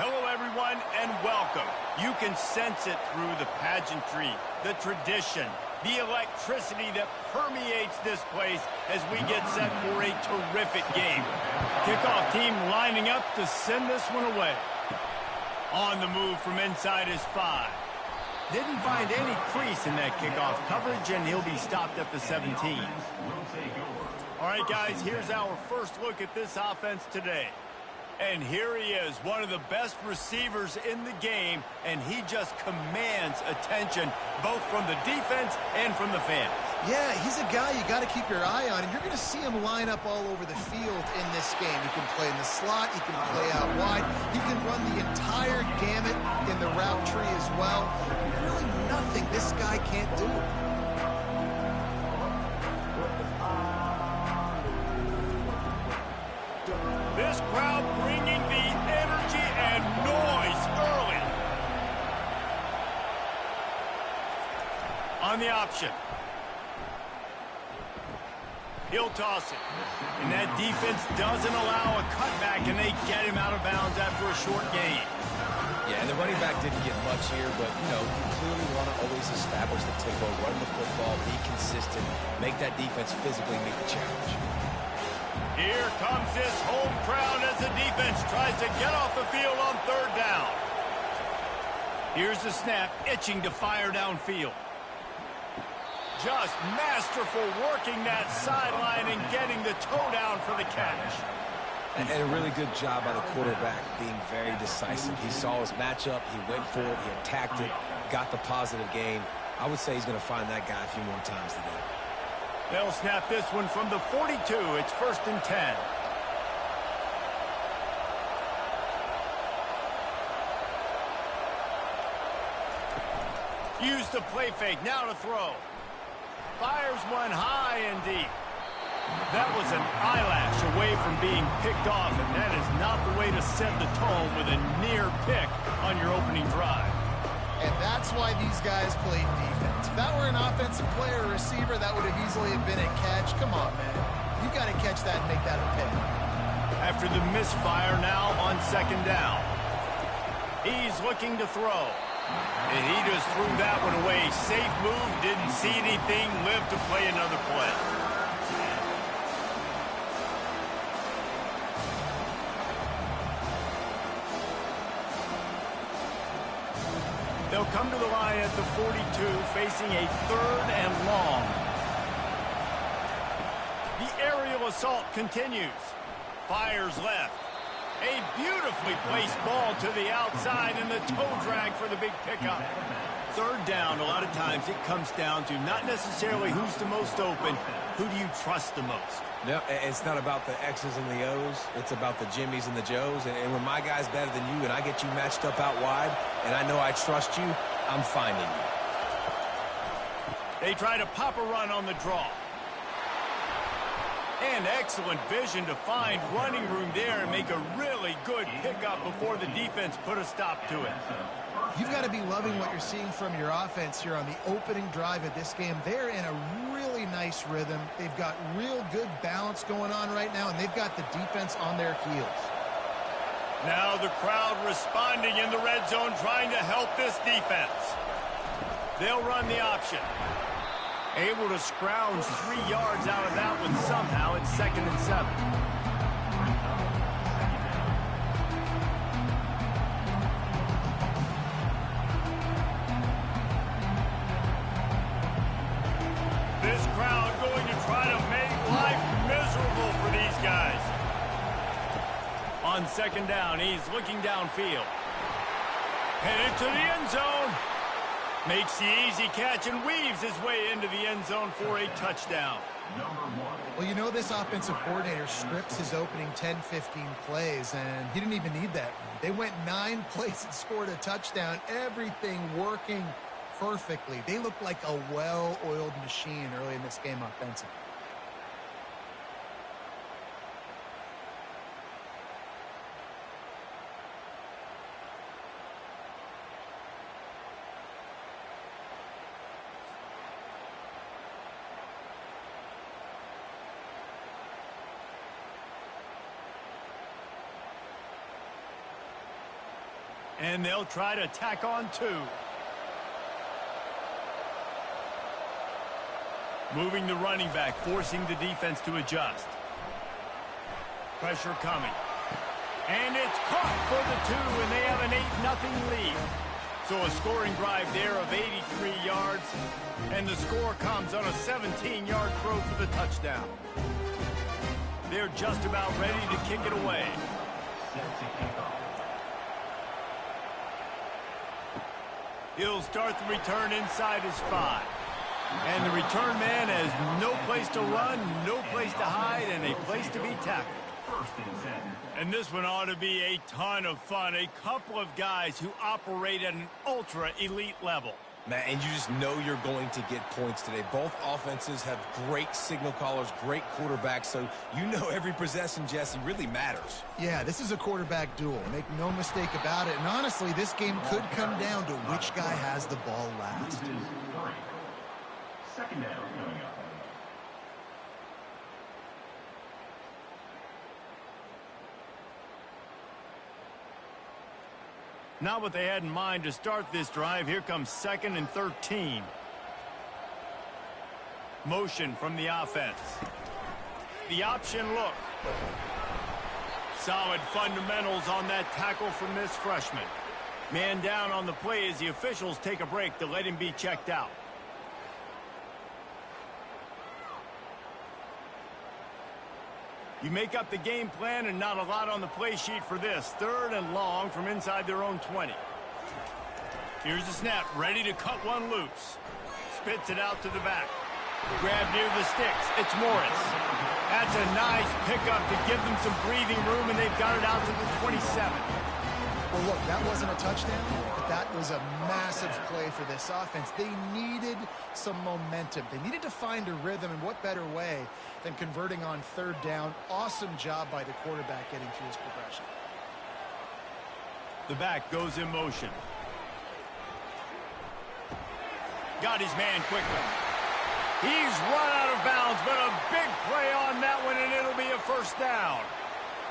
Hello, everyone, and welcome. You can sense it through the pageantry, the tradition, the electricity that permeates this place as we get set for a terrific game. Kickoff team lining up to send this one away. On the move from inside his 5. Didn't find any crease in that kickoff coverage, and he'll be stopped at the 17. All right, guys, here's our first look at this offense today. And here he is, one of the best receivers in the game, and he just commands attention both from the defense and from the fans. Yeah, he's a guy you got to keep your eye on, and you're going to see him line up all over the field in this game. He can play in the slot, he can play out wide, he can run the entire gamut in the route tree as well. Really nothing this guy can't do. This crowd bringing the energy and noise early. On the option. He'll toss it. And that defense doesn't allow a cutback, and they get him out of bounds after a short gain. Yeah, and the running back didn't get much here, but, you clearly want to always establish the tempo, run the football, be consistent, make that defense physically meet the challenge. Here comes this home crowd as the defense tries to get off the field on third down. Here's the snap, itching to fire downfield. Just masterful working that sideline and getting the toe down for the catch. And a really good job by the quarterback being very decisive. He saw his matchup, he went for it, he attacked it, got the positive gain. I would say he's going to find that guy a few more times today. They'll snap this one from the 42. It's 1st and 10. Use the play fake. Now to throw. Fires one high and deep. That was an eyelash away from being picked off, and that is not the way to set the tone with a near pick on your opening drive. And that's why these guys played defense. If that were an offensive player or receiver, that would have easily been a catch. Come on, man. You got to catch that and make that a pick. After the misfire now on 2nd down. He's looking to throw. And he just threw that one away. Safe move, didn't see anything, lived to play another play. They'll come to the line at the 42, facing a 3rd and long. The aerial assault continues. Fires left. A beautifully placed ball to the outside and the toe drag for the big pickup. 3rd down, a lot of times it comes down to not necessarily who's the most open, who do you trust the most? No, it's not about the X's and the O's. It's about the Jimmies and the Joes. And when my guy's better than you and I get you matched up out wide and I know I trust you, I'm finding you. They try to pop a run on the draw. And excellent vision to find running room there and make a really good pickup before the defense put a stop to it. You've got to be loving what you're seeing from your offense here on the opening drive of this game. They're in a really nice rhythm. They've got real good balance going on right now, and they've got the defense on their heels. Now the crowd responding in the red zone, trying to help this defense. They'll run the option. Able to scrounge 3 yards out of that one somehow. It's 2nd and 7. This crowd going to try to make life miserable for these guys. On 2nd down, he's looking downfield. Headed to the end zone. Makes the easy catch and weaves his way into the end zone for a touchdown. Well, this offensive coordinator scripts his opening 10-15 plays, and he didn't even need that. They went 9 plays and scored a touchdown. Everything working perfectly. They look like a well-oiled machine early in this game offensively. And they'll try to tack on 2. Moving the running back, forcing the defense to adjust. Pressure coming. And it's caught for the 2, and they have an 8-0 lead. So a scoring drive there of 83 yards, and the score comes on a 17-yard throw for the touchdown. They're just about ready to kick it away. He'll start the return inside his 5. And the return man has no place to run, no place to hide, and a place to be tackled. And this one ought to be a ton of fun. A couple of guys who operate at an ultra-elite level. Man, and you just know you're going to get points today. Both offenses have great signal callers, great quarterbacks, so you know every possession, Jesse, really matters. Yeah, this is a quarterback duel. Make no mistake about it. And honestly, this game could come down to which guy has the ball last. Second down coming up. Not what they had in mind to start this drive. Here comes 2nd and 13. Motion from the offense. The option look. Solid fundamentals on that tackle from this freshman. Man down on the play as the officials take a break to let him be checked out. You make up the game plan and not a lot on the play sheet for this. 3rd and long from inside their own 20. Here's the snap, ready to cut one loose. Spits it out to the back. Grab near the sticks. It's Morris. That's a nice pickup to give them some breathing room, and they've got it out to the 27. Well, look, that wasn't a touchdown, but that was a massive play for this offense. They needed some momentum. They needed to find a rhythm, and what better way than converting on 3rd down. Awesome job by the quarterback getting through his progression. The back goes in motion. Got his man quickly. He's run out of bounds, but a big play on that one, and it'll be a 1st down.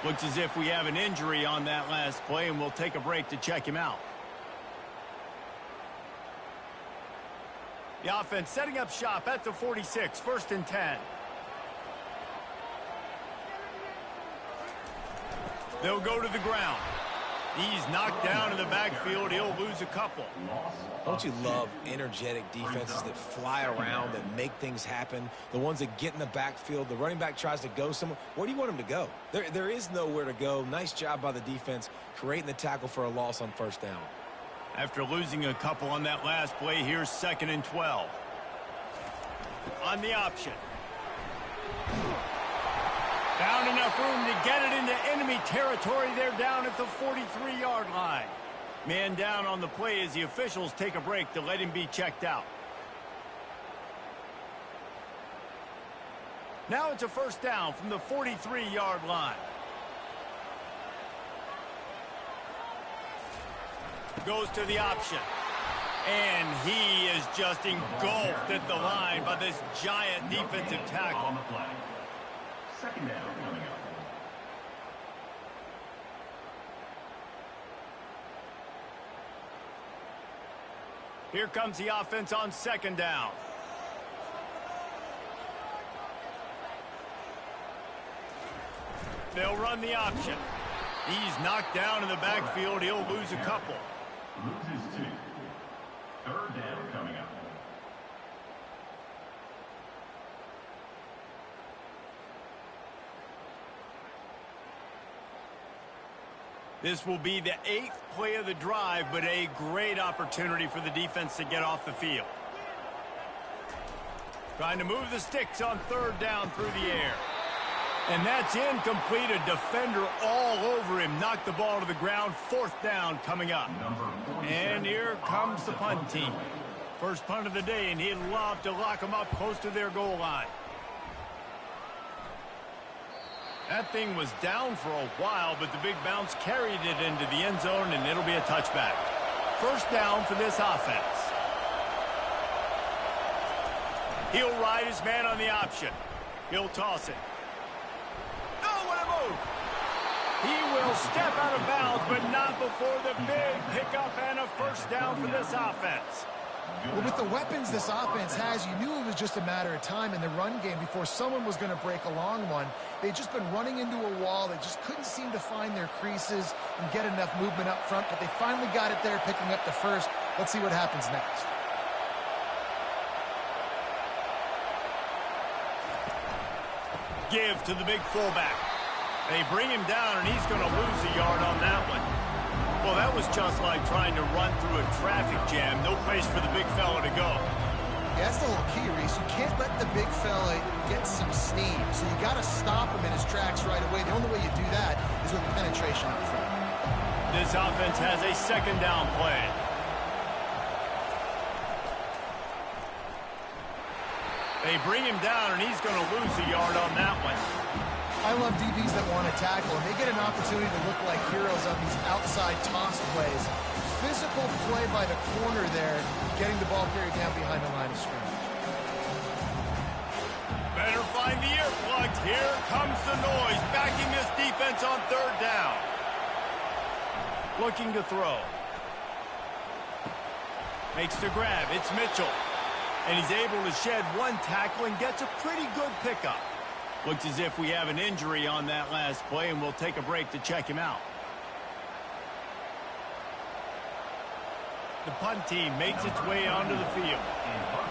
Looks as if we have an injury on that last play, and we'll take a break to check him out. The offense setting up shop at the 46, 1st and 10. They'll go to the ground. He's knocked down in the backfield. He'll lose a couple. Don't you love energetic defenses that fly around, that make things happen? The ones that get in the backfield, the running back tries to go somewhere. Where do you want him to go? There is nowhere to go. Nice job by the defense creating the tackle for a loss on 1st down. After losing a couple on that last play, here's 2nd and 12. On the option. Found enough room to get it into enemy territory. They're down at the 43-yard line. Man down on the play as the officials take a break to let him be checked out. Now it's a 1st down from the 43-yard line. Goes to the option. And he is just engulfed at the line by this giant defensive tackle. 2nd down coming up. Here comes the offense on 2nd down. They'll run the option. He's knocked down in the backfield. He'll lose a couple. Loses 2. 3rd down coming up. This will be the 8th play of the drive, but a great opportunity for the defense to get off the field. Trying to move the sticks on 3rd down through the air. And that's incomplete. A defender all over him. Knocked the ball to the ground. 4th down coming up. And here comes the punt team. First punt of the day, and he'd love to lock them up close to their goal line. That thing was down for a while, but the big bounce carried it into the end zone, and it'll be a touchback. 1st down for this offense. He'll ride his man on the option. He'll toss it. Oh, what a move! He will step out of bounds, but not before the big pickup and a first down for this offense. Well, with the weapons this offense has, you knew it was just a matter of time in the run game before someone was going to break a long one. They'd just been running into a wall. They just couldn't seem to find their creases and get enough movement up front, but they finally got it there, picking up the first. Let's see what happens next. Give to the big fullback. They bring him down, and he's going to lose a yard on that one. Well, that was just like trying to run through a traffic jam. No place for the big fella to go. Yeah, that's the whole key, Reese. You can't let the big fella get some steam. So you got to stop him in his tracks right away. The only way you do that is with penetration up front. This offense has a second down play. They bring him down, and he's going to lose a yard on that one. I love DBs that want to tackle, and they get an opportunity to look like heroes on these outside toss plays. Physical play by the corner there, getting the ball carried down behind the line of scrimmage. Better find the earplugs. Here comes the noise, backing this defense on third down. Looking to throw. Makes the grab. It's Mitchell. And he's able to shed one tackle and gets a pretty good pickup. Looks as if we have an injury on that last play, and we'll take a break to check him out. The punt team makes its way onto the field.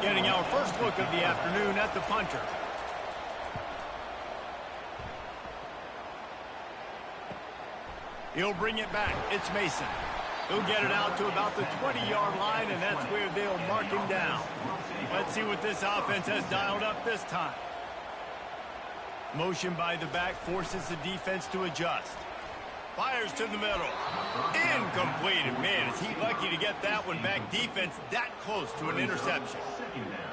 Getting our first look of the afternoon at the punter. He'll bring it back. It's Mason. He'll get it out to about the 20-yard line, and that's where they'll mark him down. Let's see what this offense has dialed up this time. Motion by the back forces the defense to adjust. Fires to the middle. Incomplete. And man, is he lucky to get that one back. Defense that close to an interception.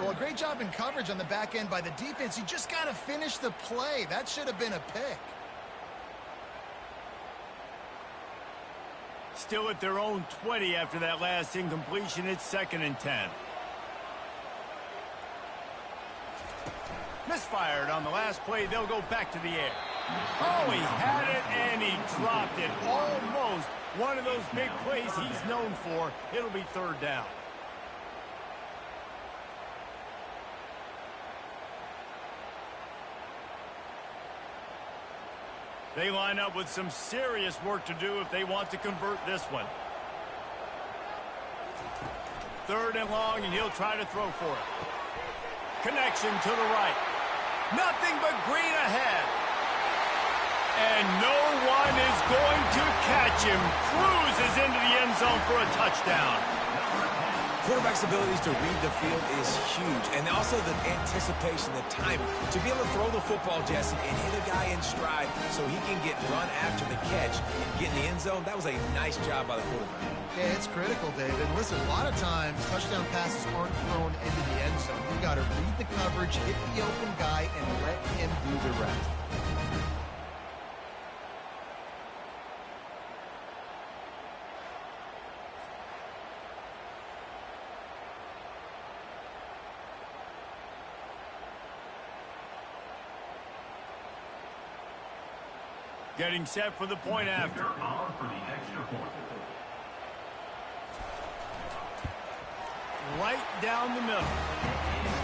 Well, a great job in coverage on the back end by the defense. You just got to finish the play. That should have been a pick. Still at their own 20 after that last incompletion. It's 2nd and 10. Misfired on the last play. They'll go back to the air. Oh, he had it, and he dropped it. Almost one of those big plays he's known for. It'll be 3rd down. They line up with some serious work to do if they want to convert this one. 3rd and long, and he'll try to throw for it. Connection to the right. Nothing but green ahead. And no one is going to catch him. Cruises into the end zone for a touchdown. Quarterback's abilities to read the field is huge. And also the anticipation, the timing. To be able to throw the football, Jesse, and hit a guy in stride so he can get run after the catch and get in the end zone, that was a nice job by the quarterback. Yeah, it's critical, David. Listen, a lot of times touchdown passes aren't thrown into the end zone. You got to read the coverage, hit the open guy, and let him do the rest. Getting set for the point after. Right down the middle.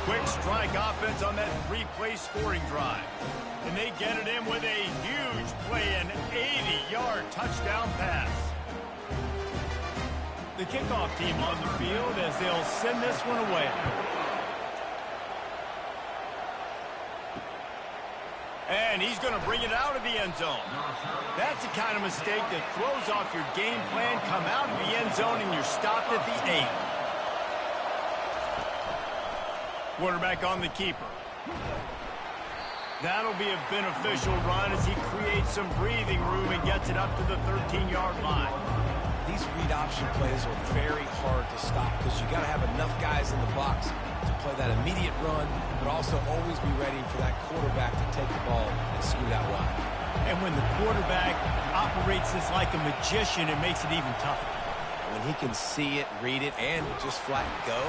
Quick strike offense on that 3-play scoring drive. And they get it in with a huge play, an 80-yard touchdown pass. The kickoff team on the field as they'll send this one away. And he's going to bring it out of the end zone. That's the kind of mistake that throws off your game plan. Come out of the end zone and you're stopped at the 8. Quarterback on the keeper. That'll be a beneficial run as he creates some breathing room and gets it up to the 13-yard line. These read option plays are very hard to stop because you got to have enough guys in the box to play that immediate run, but also always be ready for that quarterback to take the ball and scoot out wide. And when the quarterback operates this like a magician, it makes it even tougher. When he can see it, read it, and just flat go,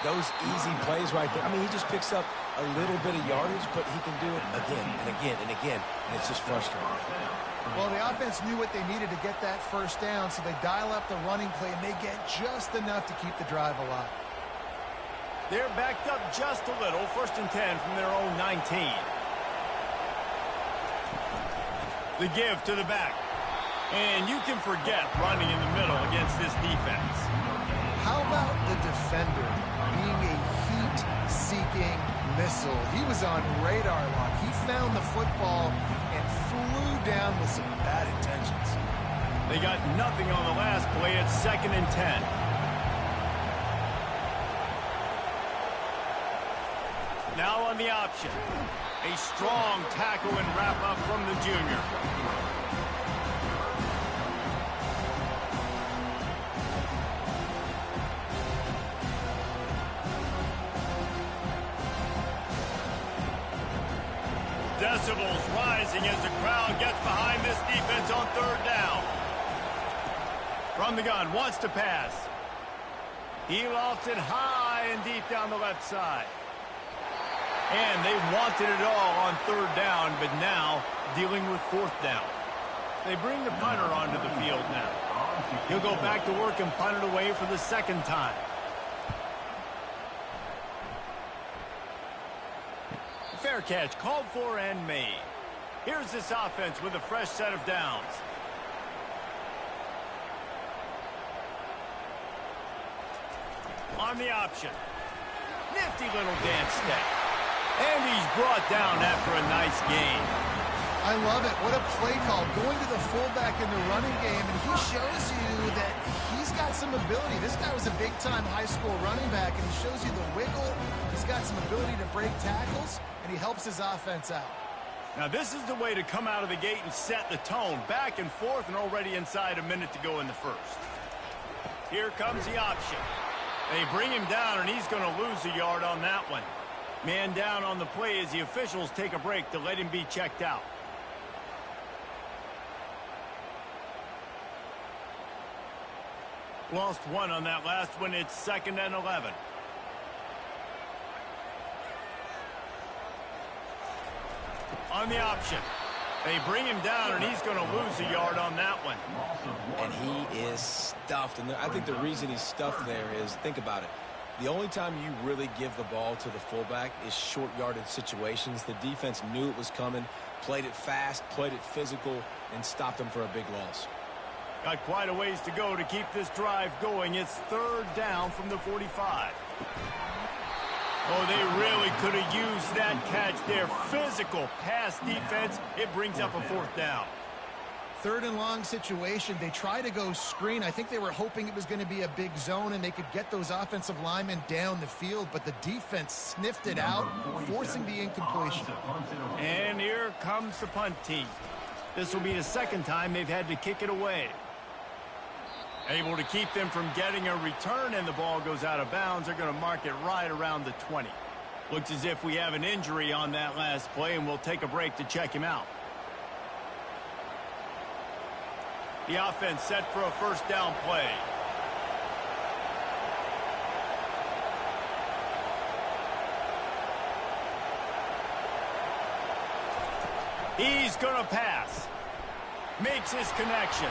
Those easy plays right there. I mean, he just picks up a little bit of yardage, but he can do it again and again and again, and it's just frustrating. Well, the offense knew what they needed to get that first down, so they dial up the running play, and they get just enough to keep the drive alive. They're backed up just a little. 1st and 10 from their own 19. The give to the back. And you can forget running in the middle against this defense. How about the defender being a heat-seeking missile? He was on radar lock. He found the football and flew down with some bad intentions. They got nothing on the last play. It's 2nd and 10. Now on the option. A strong tackle and wrap-up from the junior. Decibels rising as the crowd gets behind this defense on 3rd down. From the gun, wants to pass. He lofts it high and deep down the left side. And they wanted it all on 3rd down, but now dealing with 4th down. They bring the punter onto the field now. He'll go back to work and punt it away for the 2nd time. Fair catch called for and made. Here's this offense with a fresh set of downs. On the option. Nifty little dance step. And he's brought down after a nice gain. I love it. What a play call. Going to the fullback in the running game, and he shows you that he's got some ability. This guy was a big-time high school running back, and he shows you the wiggle. He's got some ability to break tackles, and he helps his offense out. Now, this is the way to come out of the gate and set the tone. Back and forth and already inside a minute to go in the first. Here comes the option. They bring him down, and he's going to lose a yard on that one. Man down on the play as the officials take a break to let him be checked out. Lost one on that last one. It's 2nd and 11. On the option. They bring him down, and he's going to lose a yard on that one. And he is stuffed. And I think the reason he's stuffed there is, think about it. The only time you really give the ball to the fullback is short yardage situations. The defense knew it was coming, played it fast, played it physical, and stopped him for a big loss. Got quite a ways to go to keep this drive going. It's 3rd down from the 45. Oh, they really could have used that catch there. Physical pass defense. It brings up a 4th down. 3rd and long situation. They try to go screen. I think they were hoping it was going to be a big zone and they could get those offensive linemen down the field, but the defense sniffed it out, forcing the incompletion. And here comes the punt team. This will be the 2nd time they've had to kick it away. Able to keep them from getting a return, and the ball goes out of bounds. They're going to mark it right around the 20. Looks as if we have an injury on that last play, and we'll take a break to check him out. The offense set for a 1st down play. He's going to pass. Makes his connection.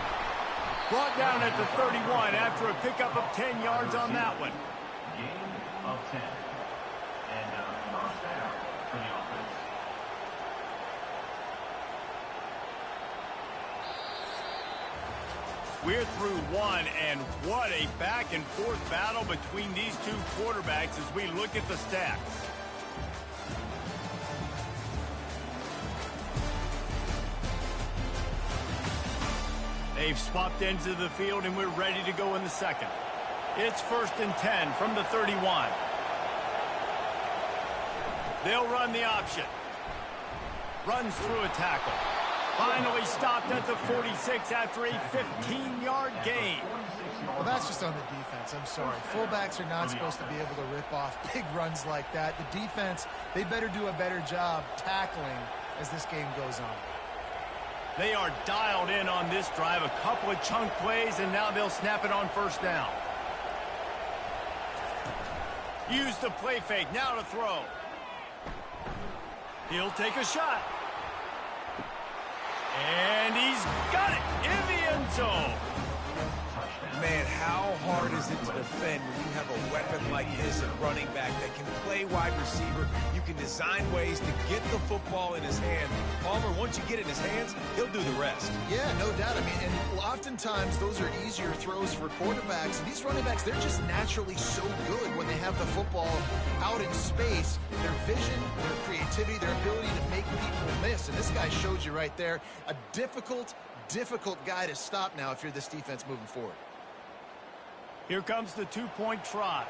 Brought down at the 31 after a pickup of 10 yards on that one. Gain of 10. And a 1st down for the offense. We're through one, and what a back-and-forth battle between these two quarterbacks as we look at the stats. They've swapped ends of the field, and we're ready to go in the 2nd. It's 1st and 10 from the 31. They'll run the option. Runs through a tackle. Finally stopped at the 46 after a 15-yard gain. Well, that's just on the defense. I'm sorry. Fullbacks are not supposed to be able to rip off big runs like that. The defense, they better do a better job tackling as this game goes on. They are dialed in on this drive. A couple of chunk plays, and now they'll snap it on 1st down. Use the play fake. Now to throw. He'll take a shot. And he's got it in the end zone. Man, how hard is it to defend when you have a weapon like this at running back that can play wide receiver? You can design ways to get the football in his hand. Palmer, once you get it in his hands, he'll do the rest. Yeah, no doubt. I mean, and oftentimes those are easier throws for quarterbacks. And these running backs, they're just naturally so good when they have the football out in space. Their vision, their creativity, their ability to make people miss. And this guy shows you right there a difficult guy to stop now if you're this defense moving forward. Here comes the two-point try.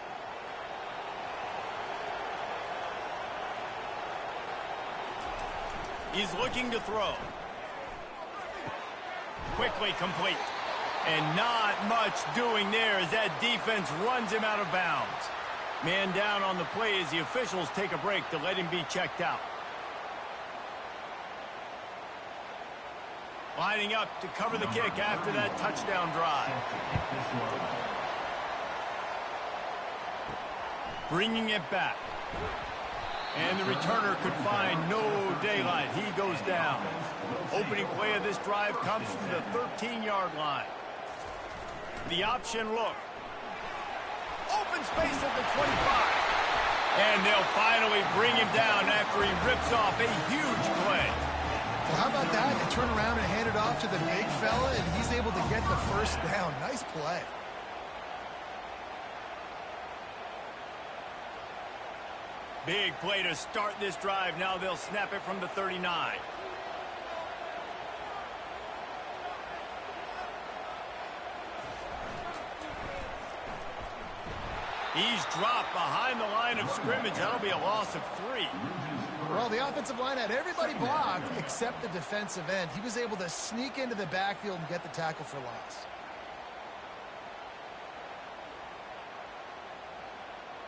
He's looking to throw. Quickly complete. And not much doing there as that defense runs him out of bounds. Man down on the play as the officials take a break to let him be checked out. Lining up to cover the kick after that touchdown drive. Bringing it back. And the returner could find no daylight. He goes down. Opening play of this drive comes from the 13-yard line. The option look. Open space at the 25. And they'll finally bring him down after he rips off a huge play. Well, how about that? They turn around and hand it off to the big fella, and he's able to get the first down. Nice play. Big play to start this drive. Now they'll snap it from the 39. He's dropped behind the line of scrimmage. That'll be a loss of 3. Well, the offensive line had everybody blocked except the defensive end. He was able to sneak into the backfield and get the tackle for loss.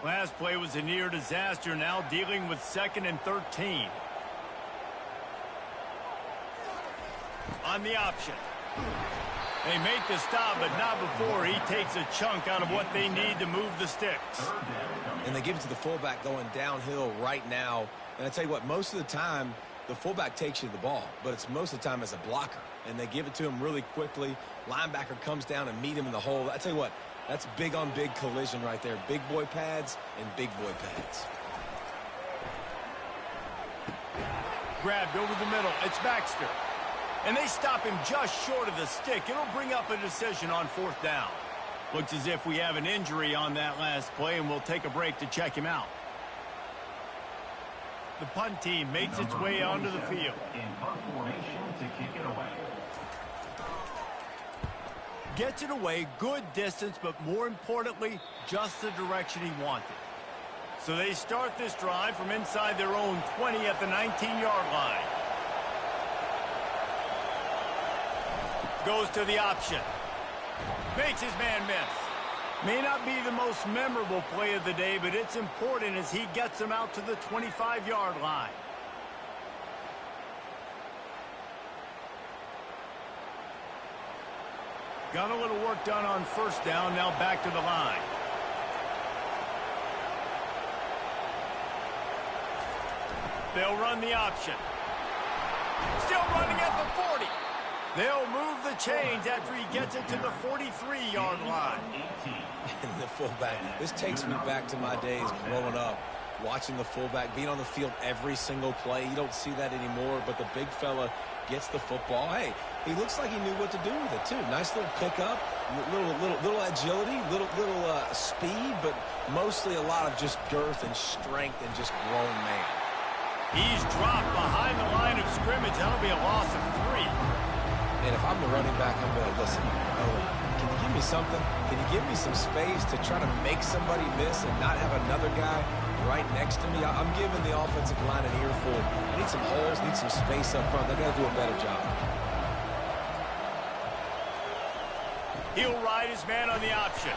Last play was a near disaster. Now dealing with 2nd and 13. On the option. They make the stop, but not before he takes a chunk out of what they need to move the sticks. And they give it to the fullback going downhill right now. And I tell you what, most of the time, the fullback takes you the ball, but it's most of the time as a blocker. And they give it to him really quickly. Linebacker comes down and meet him in the hole. I tell you what, that's big on big collision right there. Big boy pads and big boy pads. Grabbed over the middle. It's Baxter. And they stop him just short of the stick. It'll bring up a decision on 4th down. Looks as if we have an injury on that last play, and we'll take a break to check him out. The punt team makes its way onto the field. In punt formation to kick it away. Gets it away, good distance, but more importantly, just the direction he wanted. So they start this drive from inside their own 20 at the 19-yard line. Goes to the option. Makes his man miss. May not be the most memorable play of the day, but it's important as he gets him out to the 25-yard line. Got a little work done on 1st down, now back to the line. They'll run the option. Still running at the 40. They'll move the chains after he gets it to the 43-yard line. And the fullback, this takes me back to my days growing up, watching the fullback being on the field every single play. You don't see that anymore, but the big fella gets the football. Hey, he looks like he knew what to do with it, too. Nice little pickup, little agility, little speed, but mostly a lot of just girth and strength and just grown man. He's dropped behind the line of scrimmage. That'll be a loss of 3. And if I'm the running back, I'm going to listen. Can you give me something? Can you give me some space to try to make somebody miss and not have another guy right next to me? I'm giving the offensive line an earful. I need some holes, need some space up front. They're going to do a better job. He'll ride his man on the option.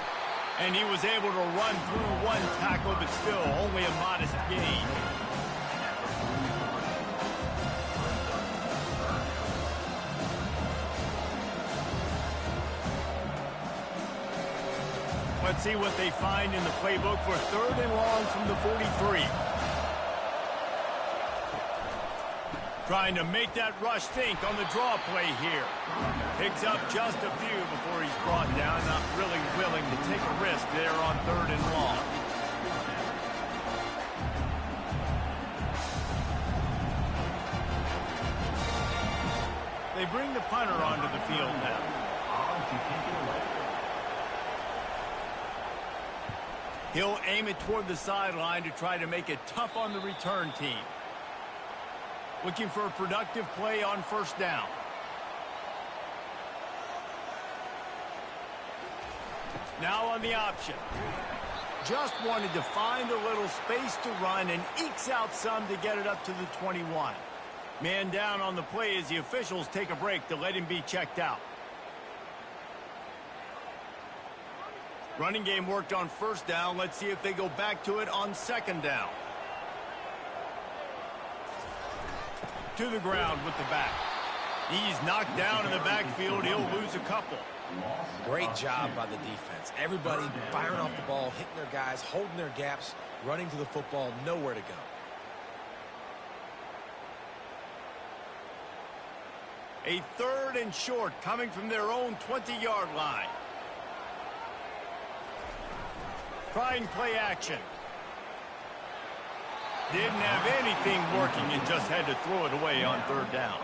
And he was able to run through one tackle, but still only a modest gain. Let's see what they find in the playbook for 3rd and long from the 43. Trying to make that rush think on the draw play here. Picks up just a few before he's brought down. Not really willing to take a risk there on 3rd and long. They bring the punter onto the field now. He'll aim it toward the sideline to try to make it tough on the return team. Looking for a productive play on 1st down. Now on the option. Just wanted to find a little space to run and ekes out some to get it up to the 21. Man down on the play as the officials take a break to let him be checked out. Running game worked on 1st down. Let's see if they go back to it on 2nd down. To the ground with the back. He's knocked down in the backfield. He'll lose a couple. Great job by the defense. Everybody firing off the ball, hitting their guys, holding their gaps, running to the football, nowhere to go. A 3rd and short coming from their own 20-yard line. Trying play action. Didn't have anything working and just had to throw it away on 3rd down.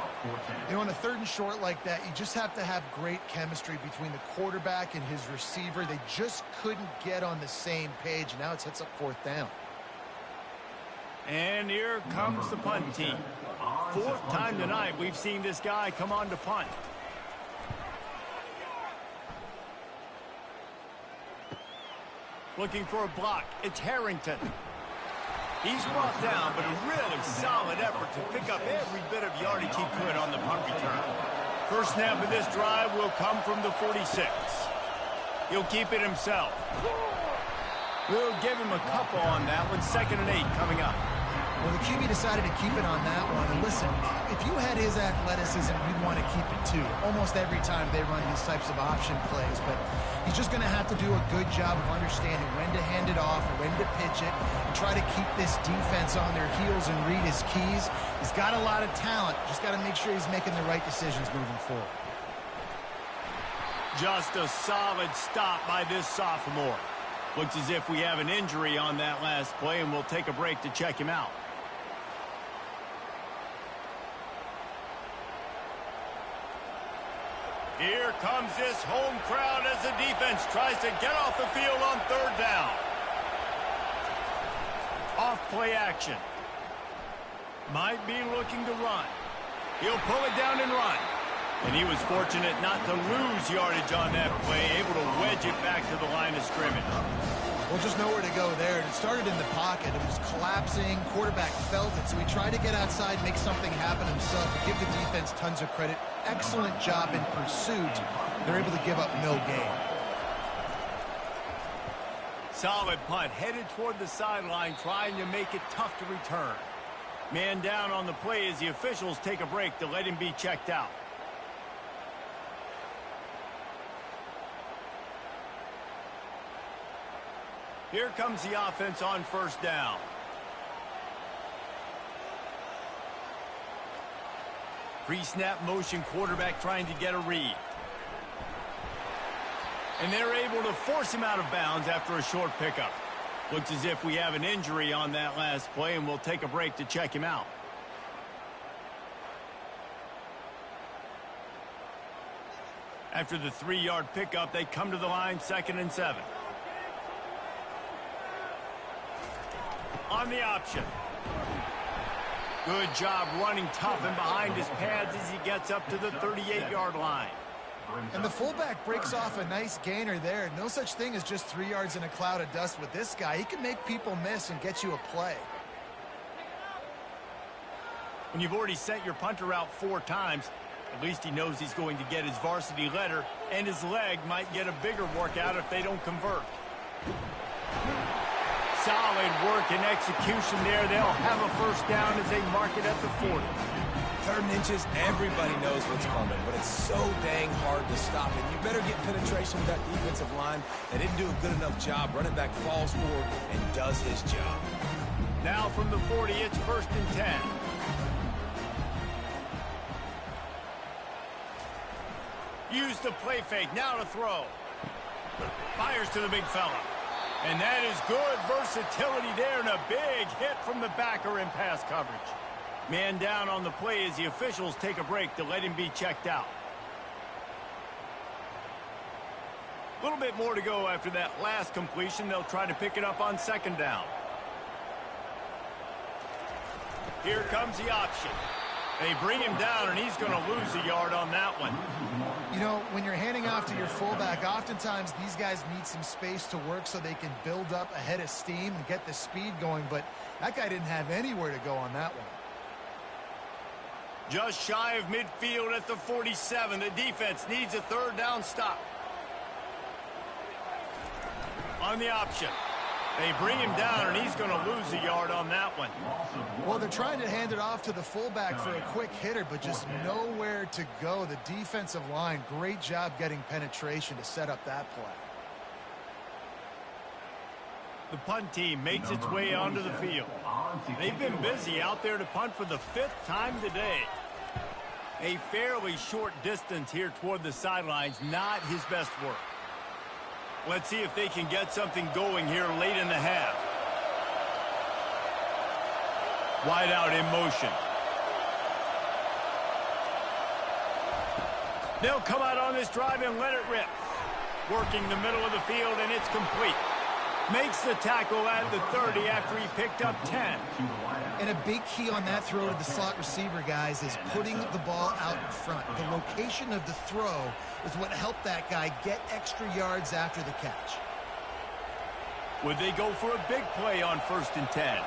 You know, on a 3rd and short like that, you just have to have great chemistry between the quarterback and his receiver. They just couldn't get on the same page. Now it sets up 4th down. And here comes the punt team. 4th time tonight we've seen this guy come on to punt. Looking for a block. It's Harrington. He's brought down, but a really solid effort to pick up every bit of yardage he could on the punt return. First snap of this drive will come from the 46. He'll keep it himself. We'll give him a couple on that one. 2nd and 8 coming up. Well, the QB decided to keep it on that one. And listen, if you had his athleticism, you'd want to keep it too. Almost every time they run these types of option plays. But he's just going to have to do a good job of understanding when to hand it off, when to pitch it, and try to keep this defense on their heels and read his keys. He's got a lot of talent. Just got to make sure he's making the right decisions moving forward. Just a solid stop by this sophomore. Looks as if we have an injury on that last play, and we'll take a break to check him out. Here comes this home crowd as the defense tries to get off the field on 3rd down. Off play action. Might be looking to run. He'll pull it down and run. And he was fortunate not to lose yardage on that play, able to wedge it back to the line of scrimmage. Well, just nowhere to go there. It started in the pocket. It was collapsing. Quarterback felt it, so he tried to get outside, make something happen himself. Give the defense tons of credit. Excellent job in pursuit. They're able to give up no gain. Solid punt, headed toward the sideline, trying to make it tough to return. Man down on the play as the officials take a break to let him be checked out. Here comes the offense on 1st down. Pre-snap motion, quarterback trying to get a read. And they're able to force him out of bounds after a short pickup. Looks as if we have an injury on that last play, and we'll take a break to check him out. After the 3-yard pickup, they come to the line, 2nd and 7. On the option. Good job running tough and behind his pads as he gets up to the 38-yard line. And the fullback breaks off a nice gainer there. No such thing as just 3 yards in a cloud of dust with this guy. He can make people miss and get you a play. When you've already sent your punter out 4 times, at least he knows he's going to get his varsity letter, and his leg might get a bigger workout if they don't convert. Solid work and execution there. They'll have a 1st down as they mark it at the 40. 3rd and inches, everybody knows what's coming, but it's so dang hard to stop it. You better get penetration with that defensive line. They didn't do a good enough job. Running back falls forward and does his job. Now from the 40, it's 1st and 10. Use the play fake, now to throw. Fires to the big fella. And that is good versatility there, and a big hit from the backer in pass coverage. Man down on the play as the officials take a break to let him be checked out. A little bit more to go after that last completion. They'll try to pick it up on 2nd down. Here comes the option. They bring him down, and he's going to lose a yard on that one. You know, when you're handing off to your fullback, oftentimes these guys need some space to work so they can build up a head of steam and get the speed going, but that guy didn't have anywhere to go on that one. Just shy of midfield at the 47. The defense needs a 3rd down stop. On the option. They bring him down, and he's going to lose a yard on that one. Well, they're trying to hand it off to the fullback for a quick hitter, but just nowhere to go. The defensive line, great job getting penetration to set up that play. The punt team makes its way onto the field. They've been busy out there to punt for the 5th time today. A fairly short distance here toward the sidelines, not his best work. Let's see if they can get something going here late in the half. Wide out in motion. They'll come out on this drive and let it rip. Working the middle of the field, and it's complete. Makes the tackle at the 30 after he picked up 10. And a big key on that throw to the slot receiver, guys, is putting the ball out in front. The location of the throw is what helped that guy get extra yards after the catch. Would they go for a big play on 1st and 10?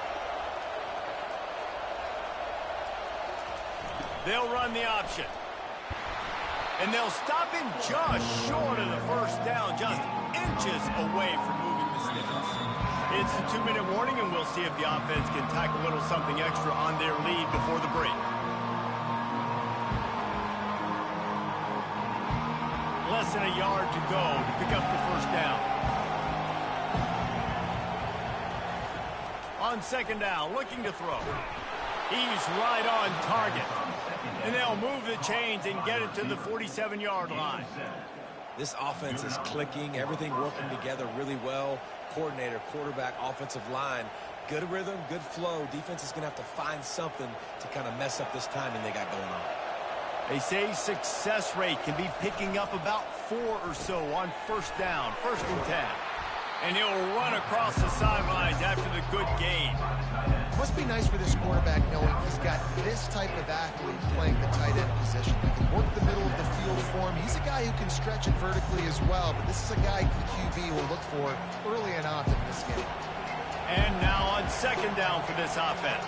They'll run the option. And they'll stop him just short of the 1st down, just inches away from moving the sticks. It's a 2-minute warning, and we'll see if the offense can tack a little something extra on their lead before the break. Less than a yard to go to pick up the 1st down. On 2nd down, looking to throw. He's right on target. And they'll move the chains and get it to the 47-yard line. This offense is clicking, everything working together really well. Coordinator, quarterback, offensive line, good rhythm, good flow. Defense is going to have to find something to kind of mess up this timing they got going on. They say success rate can be picking up about 4 or so on 1st down, 1st and 10. And he'll run across the sidelines after the good gain. Must be nice for this quarterback knowing he's got this type of athlete playing the tight end position. He can work the middle of the field for him. He's a guy who can stretch it vertically as well, but this is a guy the QB will look for early and often in this game. And now on 2nd down for this offense.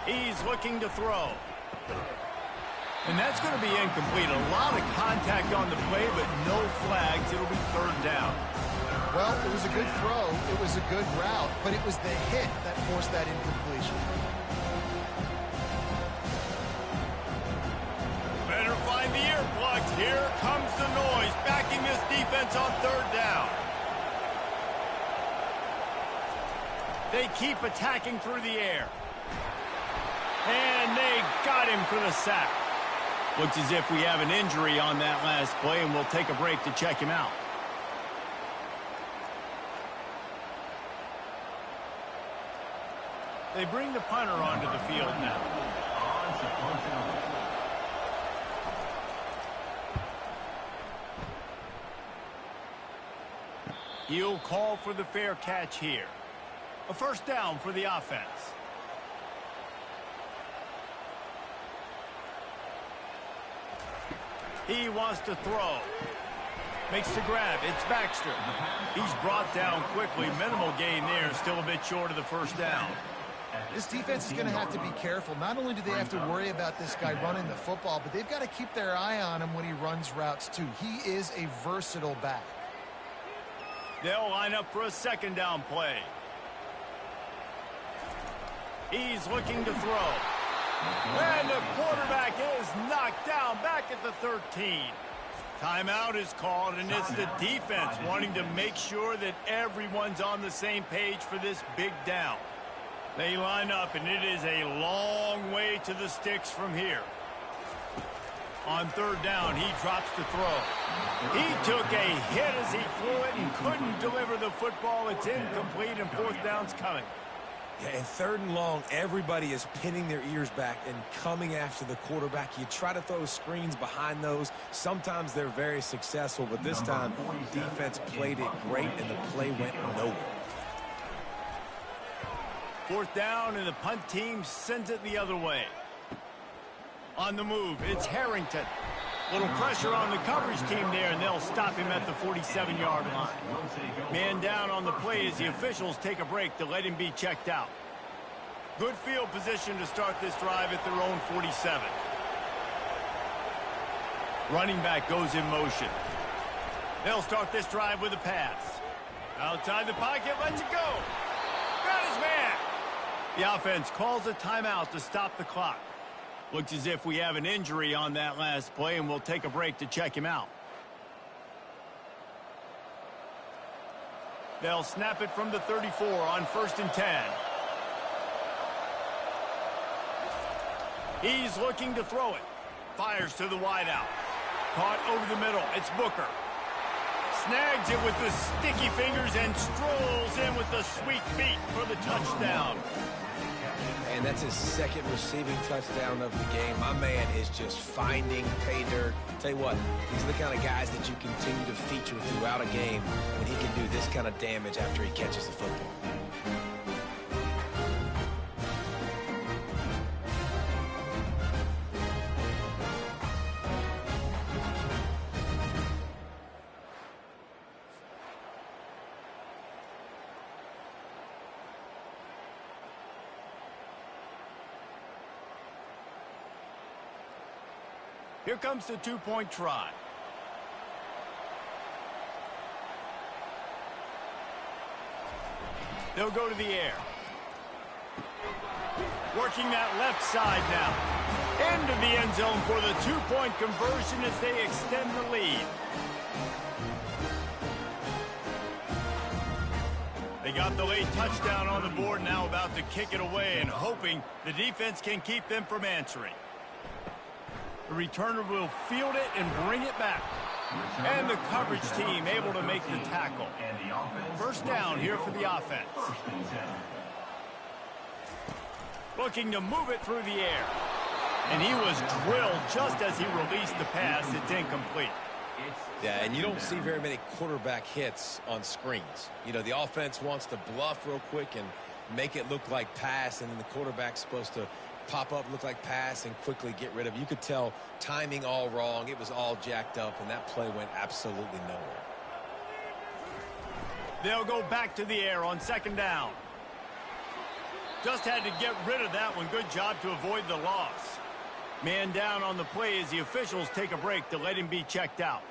He's looking to throw. And that's going to be incomplete. A lot of contact on the play, but no flags. It'll be 3rd down. Well, it was a good throw. It was a good route, but it was the hit that forced that incompletion. Better find the earplugs. Here comes the noise, backing this defense on 3rd down. They keep attacking through the air. And they got him for the sack. Looks as if we have an injury on that last play, and we'll take a break to check him out. They bring the punter onto the field now. He'll call for the fair catch here. A 1st down for the offense. He wants to throw. Makes the grab. It's Baxter. He's brought down quickly. Minimal gain there. Still a bit short of the 1st down. This defense is going to have to be careful. Not only do they have to worry about this guy running the football, but they've got to keep their eye on him when he runs routes too. He is a versatile back. They'll line up for a 2nd down play. He's looking to throw. And the quarterback is knocked down back at the 13. Timeout is called, and it's the defense wanting to make sure that everyone's on the same page for this big down. They line up, and it is a long way to the sticks from here. On third down, he drops the throw. He took a hit as he threw it and couldn't deliver the football. It's incomplete, and fourth down's coming. Yeah, and third and long, everybody is pinning their ears back and coming after the quarterback. You try to throw screens behind those. Sometimes they're very successful, but this time, defense played it great, and the play went nowhere. Fourth down, and the punt team sends it the other way. On the move, it's Harrington. Little pressure on the coverage team there, and they'll stop him at the 47-yard line. Man down on the play as the officials take a break to let him be checked out. Good field position to start this drive at their own 47. Running back goes in motion. They'll start this drive with a pass. Outside the pocket, lets it go. Got his man. The offense calls a timeout to stop the clock. Looks as if we have an injury on that last play, and we'll take a break to check him out. They'll snap it from the 34 on 1st and 10. He's looking to throw it. Fires to the wideout. Caught over the middle. It's Booker. Snags it with the sticky fingers and strolls in with the sweet feet for the touchdown. And that's his second receiving touchdown of the game. My man is just finding pay dirt. Tell you what, these are the kind of guys that you continue to feature throughout a game when he can do this kind of damage after he catches the football. Here comes the two-point try. They'll go to the air. Working that left side now. Into the end zone for the two-point conversion as they extend the lead. They got the late touchdown on the board, now about to kick it away and hoping the defense can keep them from answering. The returner will field it and bring it back. And the coverage team able to make the tackle. First down here for the offense. Looking to move it through the air. And he was drilled just as he released the pass. It's incomplete. Yeah, and you don't see very many quarterback hits on screens. You know, the offense wants to bluff real quick and make it look like pass, and then the quarterback's supposed to pop up, look like pass, and quickly get rid of it. You could tell timing all wrong. It was all jacked up, and that play went absolutely nowhere. They'll go back to the air on second down. Just had to get rid of that one. Good job to avoid the loss. Man down on the play as the officials take a break to let him be checked out.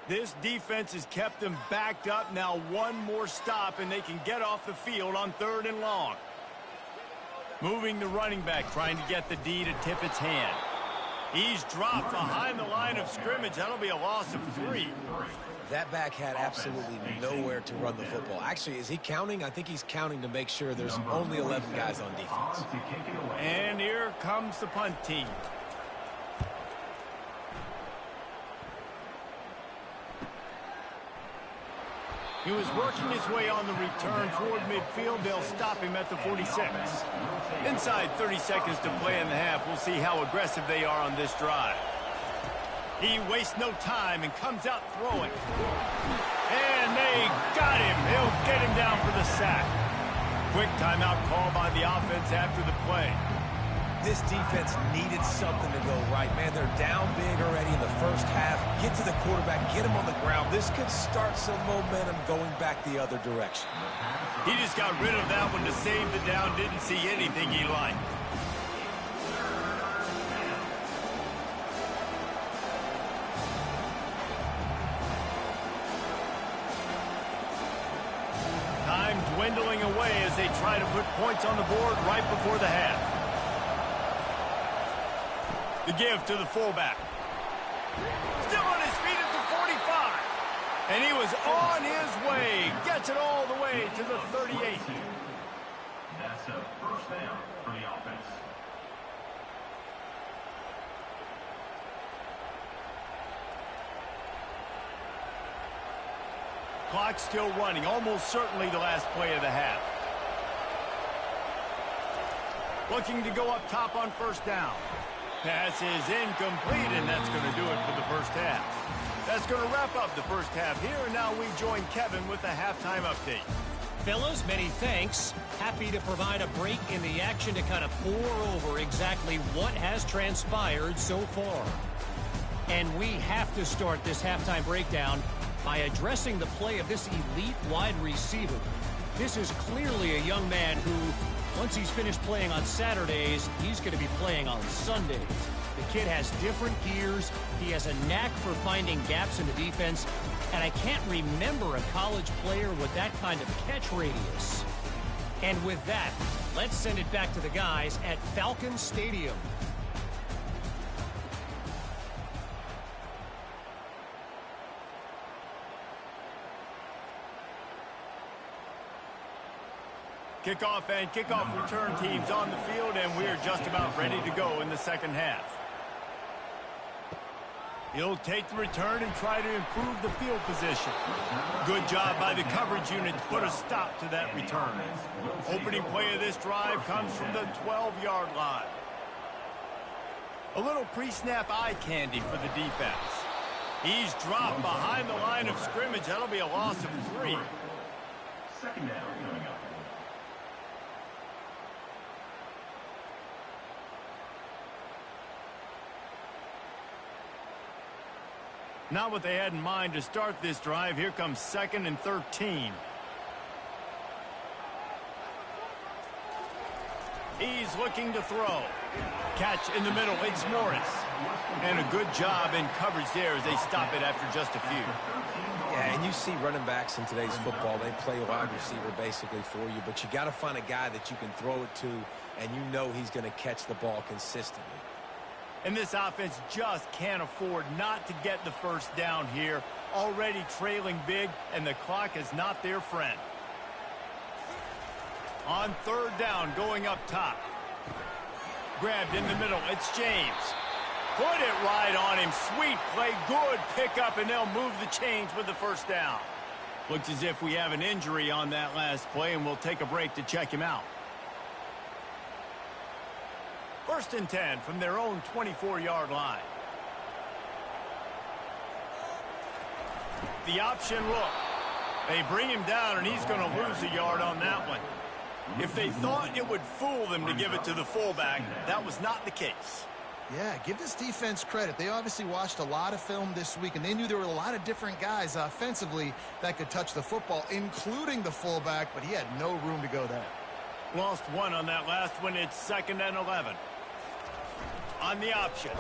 This defense has kept them backed up. Now one more stop, and they can get off the field on third and long. Moving the running back, trying to get the D to tip its hand. He's dropped behind the line of scrimmage. That'll be a loss of 3. That back had absolutely nowhere to run the football. Actually, is he counting? I think he's counting to make sure there's only 11 guys on defense. And here comes the punt team. He was working his way on the return toward midfield. They'll stop him at the 46. Inside 30 seconds to play in the half. We'll see how aggressive they are on this drive. He wastes no time and comes out throwing. And they got him. He'll get him down for the sack. Quick timeout call by the offense after the play. This defense needed something to go right. Man, they're down big already in the first half. Get to the quarterback, get him on the ground. This could start some momentum going back the other direction. He just got rid of that one to save the down. Didn't see anything he liked. Time dwindles whittling away as they try to put points on the board right before the half. The give to the fullback. Still on his feet at the 45. And he was on his way. Gets it all the way to the 38. That's a first down for the offense. Clock still running. Almost certainly the last play of the half. Looking to go up top on first down. Pass is incomplete, and that's going to do it for the first half. That's going to wrap up the first half here, and now we join Kevin with the halftime update. Fellas, many thanks. Happy to provide a break in the action to kind of pour over exactly what has transpired so far. And we have to start this halftime breakdown by addressing the play of this elite wide receiver. This is clearly a young man who, once he's finished playing on Saturdays, he's going to be playing on Sundays. The kid has different gears. He has a knack for finding gaps in the defense. And I can't remember a college player with that kind of catch radius. And with that, let's send it back to the guys at Falcon Stadium. Kickoff and kickoff return teams on the field, and we're just about ready to go in the second half. He'll take the return and try to improve the field position. Good job by the coverage unit to put a stop to that return. Opening play of this drive comes from the 12-yard line. A little pre-snap eye candy for the defense. He's dropped behind the line of scrimmage. That'll be a loss of 3. Second down coming up. Not what they had in mind to start this drive. Here comes 2nd and 13. He's looking to throw. Catch in the middle. It's Morris. And a good job in coverage there as they stop it after just a few. Yeah, and you see running backs in today's football, they play wide receiver basically for you, but you got to find a guy that you can throw it to, and you know he's going to catch the ball consistently. And this offense just can't afford not to get the first down here. Already trailing big, and the clock is not their friend. On third down, going up top. Grabbed in the middle. It's James. Put it right on him. Sweet play. Good pickup, and they'll move the chains with the first down. Looks as if we have an injury on that last play, and we'll take a break to check him out. 1st and 10 from their own 24-yard line. The option look. They bring him down, and he's going to lose a yard on that one. If they thought it would fool them to give it to the fullback, that was not the case. Yeah, give this defense credit. They obviously watched a lot of film this week, and they knew there were a lot of different guys offensively that could touch the football, including the fullback, but he had no room to go there. Lost one on that last one. It's 2nd and 11. On the option.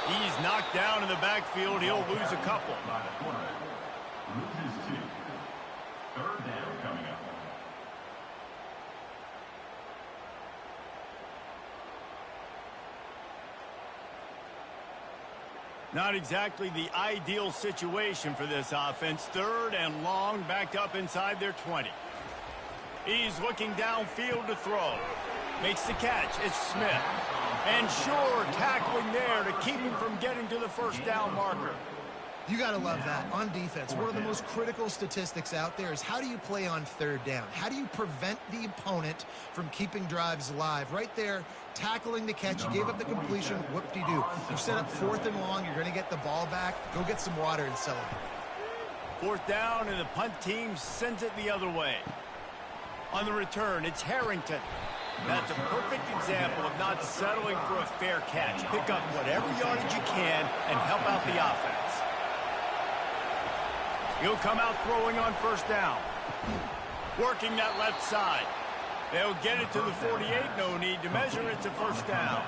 He's knocked down in the backfield. He'll lose a couple. By the corner. Loses 2. Third down coming up. Not exactly the ideal situation for this offense. 3rd and long, backed up inside their 20. He's looking downfield to throw. Makes the catch. It's Smith. And sure, tackling there to keep him from getting to the first down marker. You got to love that. On defense, one of the most critical statistics out there is how do you play on third down? How do you prevent the opponent from keeping drives alive? Right there, tackling the catch. You gave up the completion. Whoop-de-doo. You set up 4th and long. You're going to get the ball back. Go get some water and celebrate. 4th down, and the punt team sends it the other way. On the return, it's Harrington. That's a perfect example of not settling for a fair catch. Pick up whatever yardage you can and help out the offense. He'll come out throwing on first down. Working that left side. They'll get it to the 48. No need to measure. It's a first down.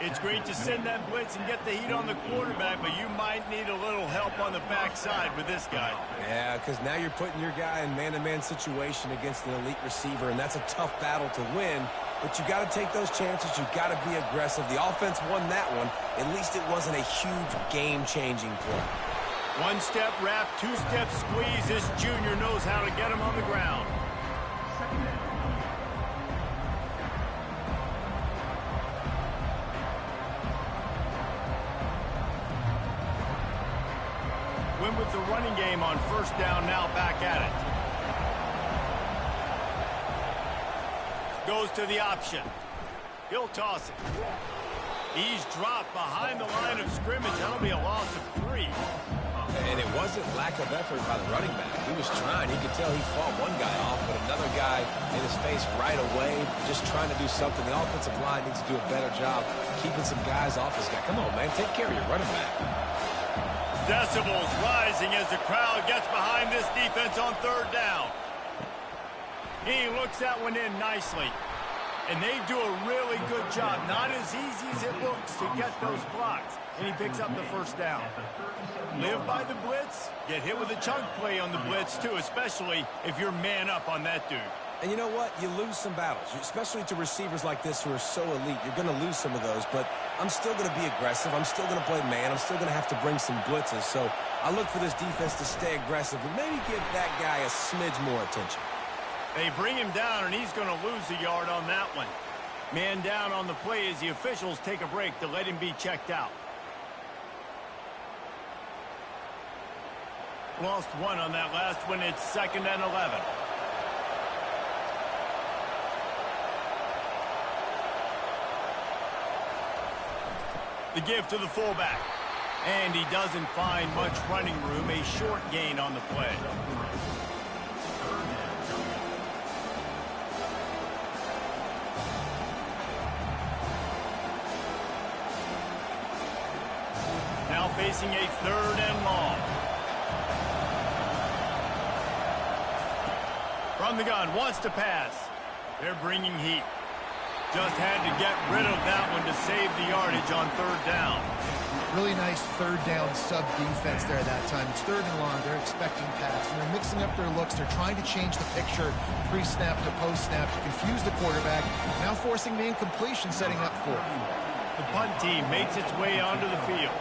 It's great to send that blitz and get the heat on the quarterback, but you might need a little help on the backside with this guy. Yeah, because now you're putting your guy in man-to-man situation against an elite receiver, and that's a tough battle to win. But you got to take those chances. You got to be aggressive. The offense won that one. At least it wasn't a huge game-changing play. One-step wrap, two-step squeeze. This junior knows how to get him on the ground. Win with the running game on first down, now back at it. Goes to the option. He'll toss it. He's dropped behind the line of scrimmage. That'll be a loss of 3. And it wasn't lack of effort by the running back. He was trying. He could tell he fought one guy off, but another guy in his face right away, just trying to do something. The offensive line needs to do a better job keeping some guys off this guy. Come on, man. Take care of your running back. Decibels rising as the crowd gets behind this defense on third down. He looks that one in nicely. And they do a really good job. Not as easy as it looks to get those blocks. And he picks up the first down. Live by the blitz. Get hit with a chunk play on the blitz, too, especially if you're man up on that dude. And you know what? You lose some battles, especially to receivers like this who are so elite. You're going to lose some of those, but I'm still going to be aggressive. I'm still going to play man. I'm still going to have to bring some blitzes. So I look for this defense to stay aggressive and maybe give that guy a smidge more attention. They bring him down, and he's going to lose a yard on that one. Man down on the play as the officials take a break to let him be checked out. Lost 1 on that last one. It's 2nd and 11. The give to the fullback. And he doesn't find much running room. A short gain on the play. Now facing a 3rd and long. From the gun, wants to pass. They're bringing heat. Just had to get rid of that one to save the yardage on 3rd down. Really nice 3rd down sub-defense there that time. It's 3rd and long. They're expecting pass, and they're mixing up their looks. They're trying to change the picture pre-snap to post-snap to confuse the quarterback, now forcing the incompletion, setting up for it. The punt team makes its way onto the field.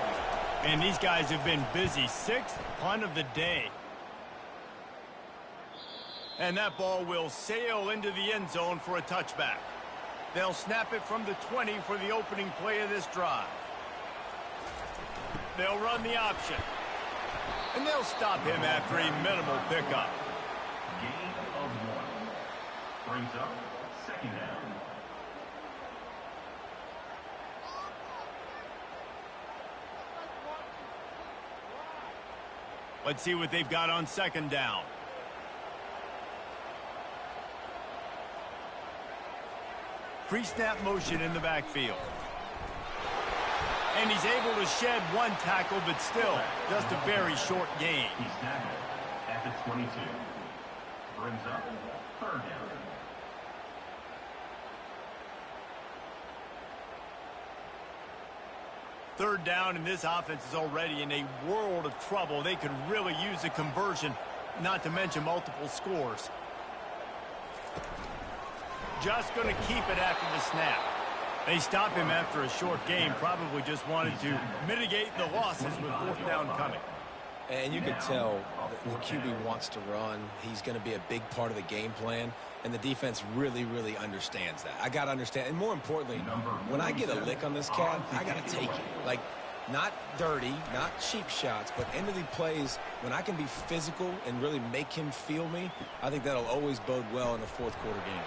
And these guys have been busy. 6th punt of the day. And that ball will sail into the end zone for a touchback. They'll snap it from the 20 for the opening play of this drive. They'll run the option. And they'll stop him after a minimal pickup. Gain of 1. Brings up 2nd down. Let's see what they've got on 2nd down. Pre-snap motion in the backfield. And he's able to shed 1 tackle, but still just a very short gain. He's tackled at the 22. Brings up 3rd down. Third down, and this offense is already in a world of trouble. They could really use a conversion, not to mention multiple scores. Just going to keep it after the snap. They stop him after a short game, probably just wanted to mitigate the losses with 4th down coming. And you can tell the QB wants to run. He's going to be a big part of the game plan. And the defense really, really understands that. I got to understand. And more importantly, when I get a lick on this cat, I got to take it. Like, not dirty, not cheap shots, but end of the plays, when I can be physical and really make him feel me, I think that'll always bode well in a 4th quarter game.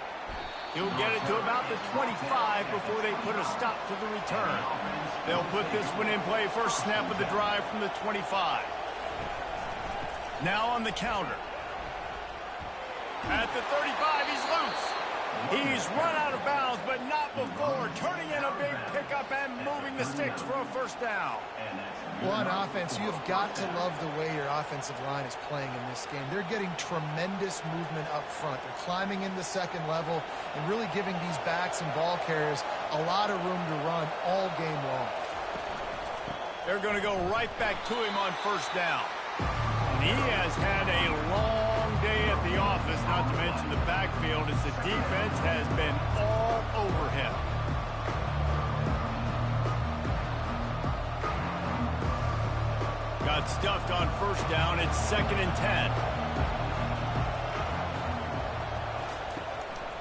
He'll get it to about the 25 before they put a stop to the return. They'll put this one in play. First snap of the drive from the 25. Now on the counter. At the 35, he's loose. He's run out of bounds, but not before. Turning in a big pickup and moving the sticks for a first down. Well, on offense, you've got to love the way your offensive line is playing in this game. They're getting tremendous movement up front. They're climbing in the second level and really giving these backs and ball carriers a lot of room to run all game long. They're going to go right back to him on first down. And he has had a long day at the office, not to mention the backfield, as the defense has been all over him. Got stuffed on first down. It's 2nd and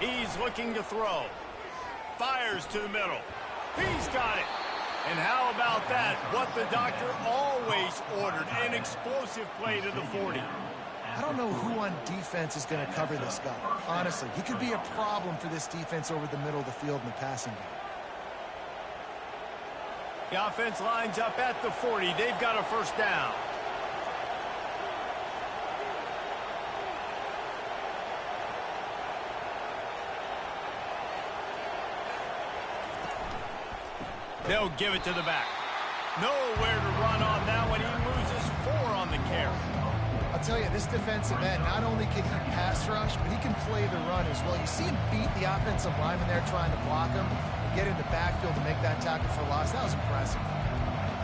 10. He's looking to throw. Fires to the middle. He's got it. And how about that? What the doctor always ordered, an explosive play to the 40. I don't know who on defense is going to cover this guy. Honestly, he could be a problem for this defense over the middle of the field in the passing game. The offense lines up at the 40. They've got a first down. They'll give it to the back. Nowhere to run on that one. He loses 4 on the carry. I'll tell you, this defensive end, not only can he pass rush, but he can play the run as well. You see him beat the offensive lineman there trying to block him and get in the backfield to make that tackle for loss. That was impressive.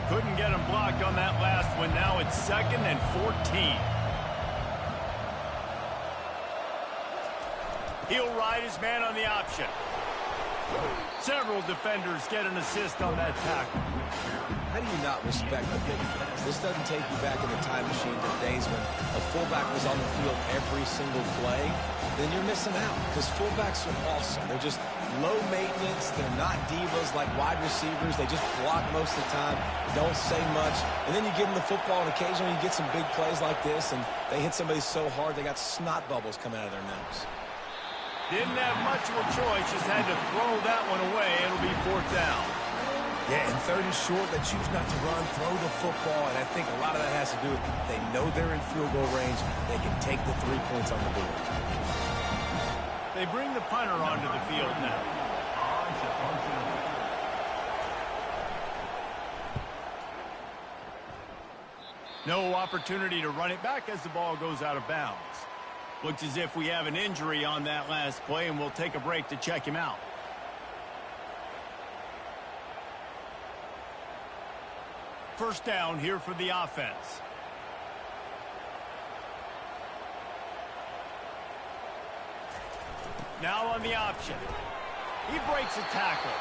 Couldn't get him blocked on that last one. Now it's 2nd and 14. He'll ride his man on the option. Several defenders get an assist on that tackle. How do you not respect the big things? This doesn't take you back in the time machine to days when a fullback was on the field every single play. Then you're missing out because fullbacks are awesome. They're just low maintenance. They're not divas like wide receivers. They just block most of the time, don't say much. And then you give them the football, and occasionally you get some big plays like this, and they hit somebody so hard they got snot bubbles coming out of their nose. Didn't have much of a choice, just had to throw that one away. It'll be 4th down. Yeah, and 3rd and short, they choose not to run, throw the football, and I think a lot of that has to do with they know they're in field goal range. They can take the 3 points on the board. They bring the punter onto the field now. No opportunity to run it back as the ball goes out of bounds. Looks as if we have an injury on that last play, and we'll take a break to check him out. First down here for the offense. Now on the option. He breaks a tackle.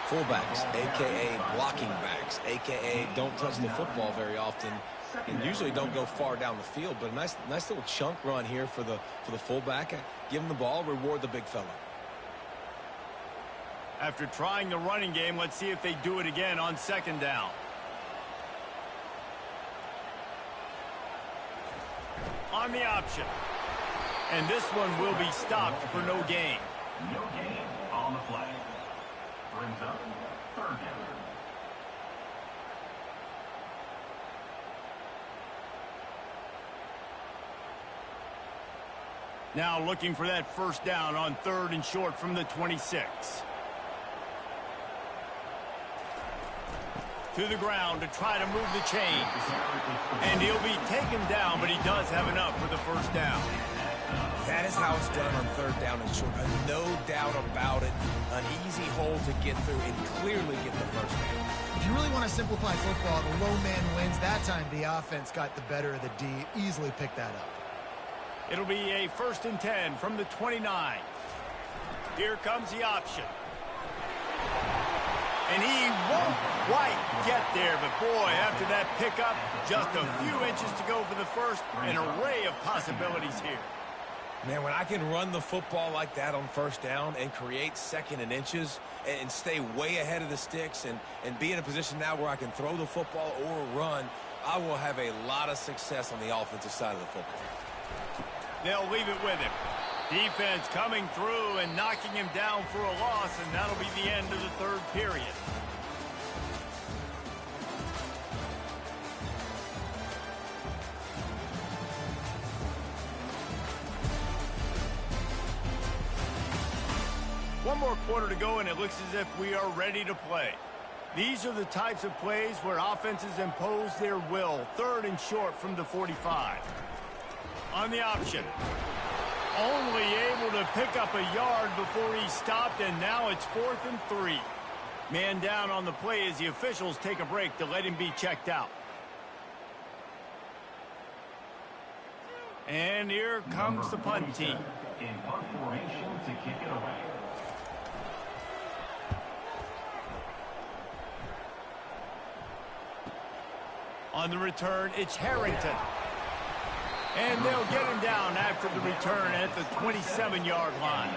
Fullbacks, a.k.a. blocking backs, a.k.a. don't touch the football very often and usually don't go far down the field. But a nice little chunk run here for the fullback. Give him the ball, reward the big fella. After trying the running game, let's see if they do it again on 2nd down. On the option. And this one will be stopped for no gain. No gain on the play. Brings up 3rd down. Now looking for that first down on 3rd and short from the 26. To the ground to try to move the chains. And he'll be taken down, but he does have enough for the first down. That is how it's done on 3rd down and short. No doubt about it. An easy hole to get through and clearly get the first down. If you really want to simplify football, the low man wins. That time the offense got the better of the D. Easily picked that up. It'll be a 1st and 10 from the 29. Here comes the option. And he won't quite get there, but boy, after that pickup, just a few inches to go for the first. An array of possibilities here. Man, when I can run the football like that on 1st down and create 2nd and inches and stay way ahead of the sticks and be in a position now where I can throw the football or run, I will have a lot of success on the offensive side of the football. They'll leave it with him. Defense coming through and knocking him down for a loss, and that'll be the end of the 3rd period. One more quarter to go, and it looks as if we are ready to play. These are the types of plays where offenses impose their will. 3rd and short from the 45. On the option. Only able to pick up a yard before he stopped, and now it's 4th and 3. Man down on the play as the officials take a break to let him be checked out. And here comes the punt team. In punt formation to kick it away. On the return, it's Harrington. And they'll get him down after the return at the 27-yard line.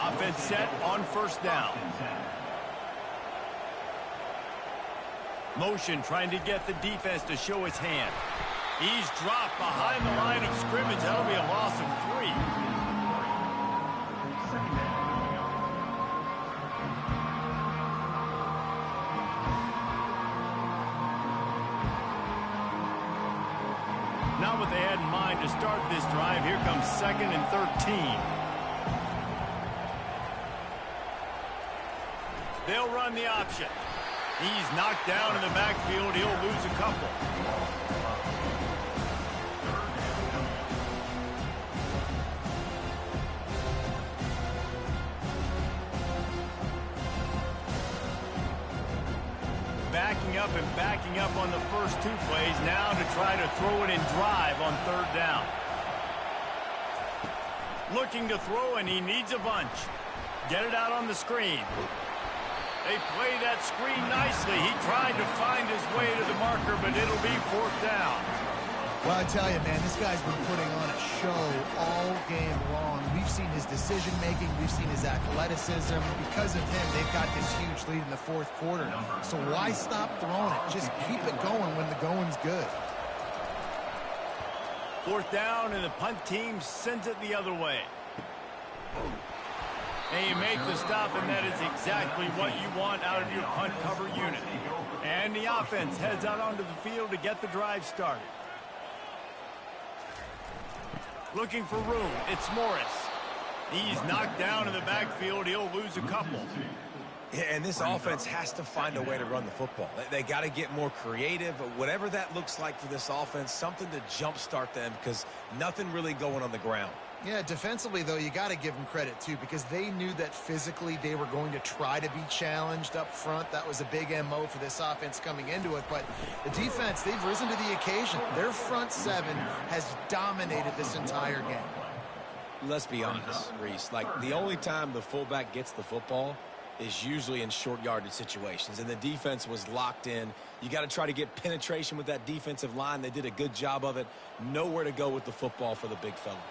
Offense set on 1st down. Motion trying to get the defense to show his hand. He's dropped behind the line of scrimmage. That'll be a loss of 3. Not what they had in mind to start this drive. Here comes 2nd and 13. They'll run the option. He's knocked down in the backfield. He'll lose a couple. Backing up on the first 2 plays now to try to throw it and drive on 3rd down. Looking to throw, and he needs a bunch. Get it out on the screen. They play that screen nicely. He tried to find his way to the marker, but it'll be 4th down. Well, I tell you, man, this guy's been putting on a show all game long. We've seen his decision-making. We've seen his athleticism. Because of him, they've got this huge lead in the 4th quarter. So why stop throwing it? Just keep it going when the going's good. 4th down, and the punt team sends it the other way. And you make the stop, and that is exactly what you want out of your punt cover unit. And the offense heads out onto the field to get the drive started. Looking for room. It's Morris. He's knocked down in the backfield. He'll lose a couple. Yeah, and this offense has to find a way to run the football. They got to get more creative. Whatever that looks like for this offense, something to jumpstart them because nothing really going on the ground. Yeah, defensively, though, you got to give them credit, too, because they knew that physically they were going to try to be challenged up front. That was a big MO for this offense coming into it. But the defense, they've risen to the occasion. Their front 7 has dominated this entire game. Let's be honest, Reese. Like, the only time the fullback gets the football is usually in short yardage situations, and the defense was locked in. You got to try to get penetration with that defensive line. They did a good job of it. Nowhere to go with the football for the big fella.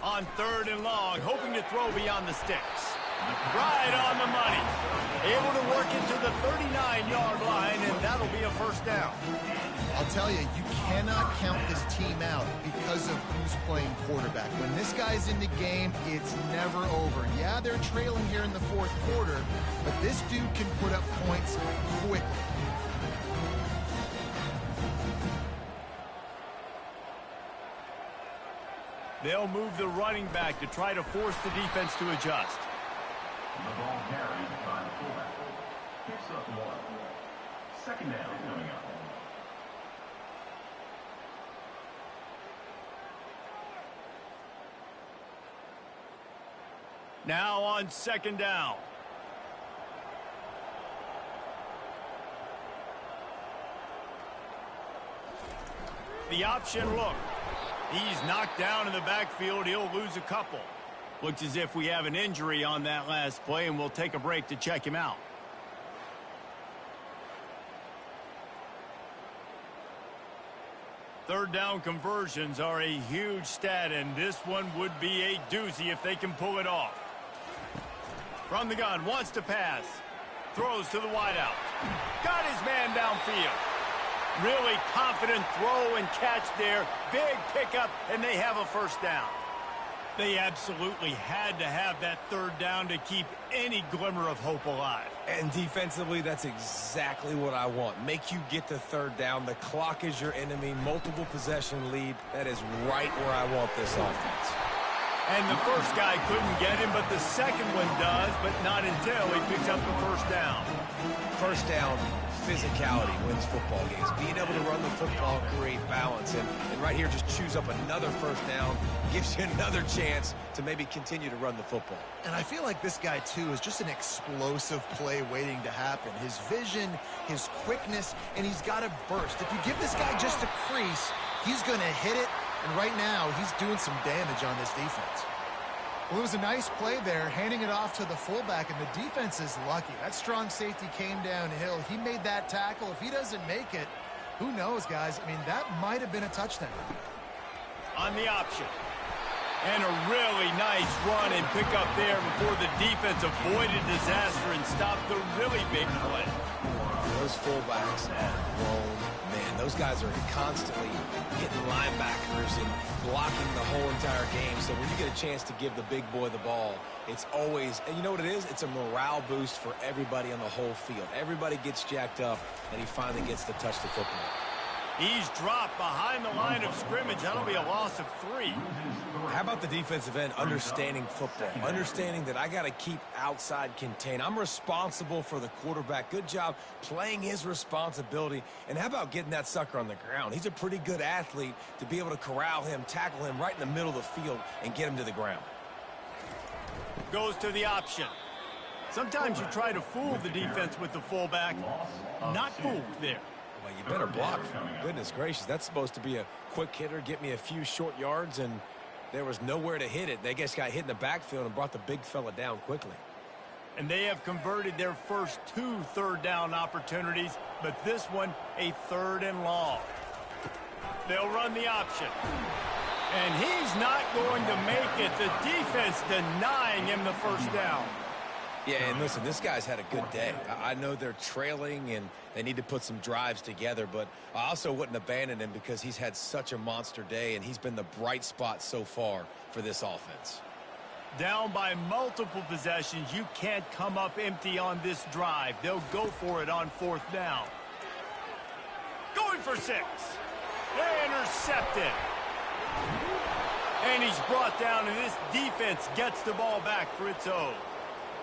On 3rd and long, hoping to throw beyond the sticks. Right on the money. Able to work into the 39-yard line, and that'll be a 1st down. I'll tell you, you cannot count this team out because of who's playing quarterback. When this guy's in the game, it's never over. Yeah, they're trailing here in the 4th quarter, but this dude can put up points quickly. They'll move the running back to try to force the defense to adjust. The ball carried by the fullback. Picks up 1. 2nd down coming up. Now on 2nd down. The option look. He's knocked down in the backfield. He'll lose a couple. Looks as if we have an injury on that last play, and we'll take a break to check him out. Third down conversions are a huge stat, and this one would be a doozy if they can pull it off. From the gun, wants to pass. Throws to the wideout. Got his man downfield. Really confident throw and catch there. Big pickup, and they have a 1st down. They absolutely had to have that 3rd down to keep any glimmer of hope alive. And defensively, that's exactly what I want. Make you get the 3rd down. The clock is your enemy. Multiple possession lead. That is right where I want this offense. And the first guy couldn't get him, but the second one does, but not until he picks up the first down. First down, physicality wins football games. Being able to run the football, create balance, and right here just choose up another first down, gives you another chance to maybe continue to run the football. And I feel like this guy, too, is just an explosive play waiting to happen. His vision, his quickness, and he's got a burst. If you give this guy just a crease, he's going to hit it. And right now, he's doing some damage on this defense. Well, it was a nice play there, handing it off to the fullback, and the defense is lucky. That strong safety came downhill. He made that tackle. If he doesn't make it, who knows, guys? I mean, that might have been a touchdown. On the option. And a really nice run and pick up there before the defense avoided disaster and stopped the really big play. Those fullbacks have grown. Man, those guys are constantly hitting linebackers and blocking the whole entire game. So when you get a chance to give the big boy the ball, it's always, and you know what it is? It's a morale boost for everybody on the whole field. Everybody gets jacked up, and he finally gets to touch the football. He's dropped behind the line of scrimmage. That'll be a loss of 3. How about the defensive end understanding football, understanding that I got to keep outside contained. I'm responsible for the quarterback. Good job playing his responsibility. And how about getting that sucker on the ground? He's a pretty good athlete to be able to corral him, tackle him right in the middle of the field, and get him to the ground. Goes to the option. Sometimes you try to fool the defense with the fullback. Not fooled there. Well, you better block. Goodness gracious, that's supposed to be a quick hitter, get me a few short yards, and there was nowhere to hit it. They just got hit in the backfield and brought the big fella down quickly. And they have converted their first 2 third-down opportunities, but this one a 3rd and long. They'll run the option. And he's not going to make it. The defense denying him the first down. Yeah, and listen, this guy's had a good day. I know they're trailing and they need to put some drives together, but I also wouldn't abandon him because he's had such a monster day and he's been the bright spot so far for this offense. Down by multiple possessions, you can't come up empty on this drive. They'll go for it on 4th down. Going for 6. Intercepted. And he's brought down, and this defense gets the ball back for its own.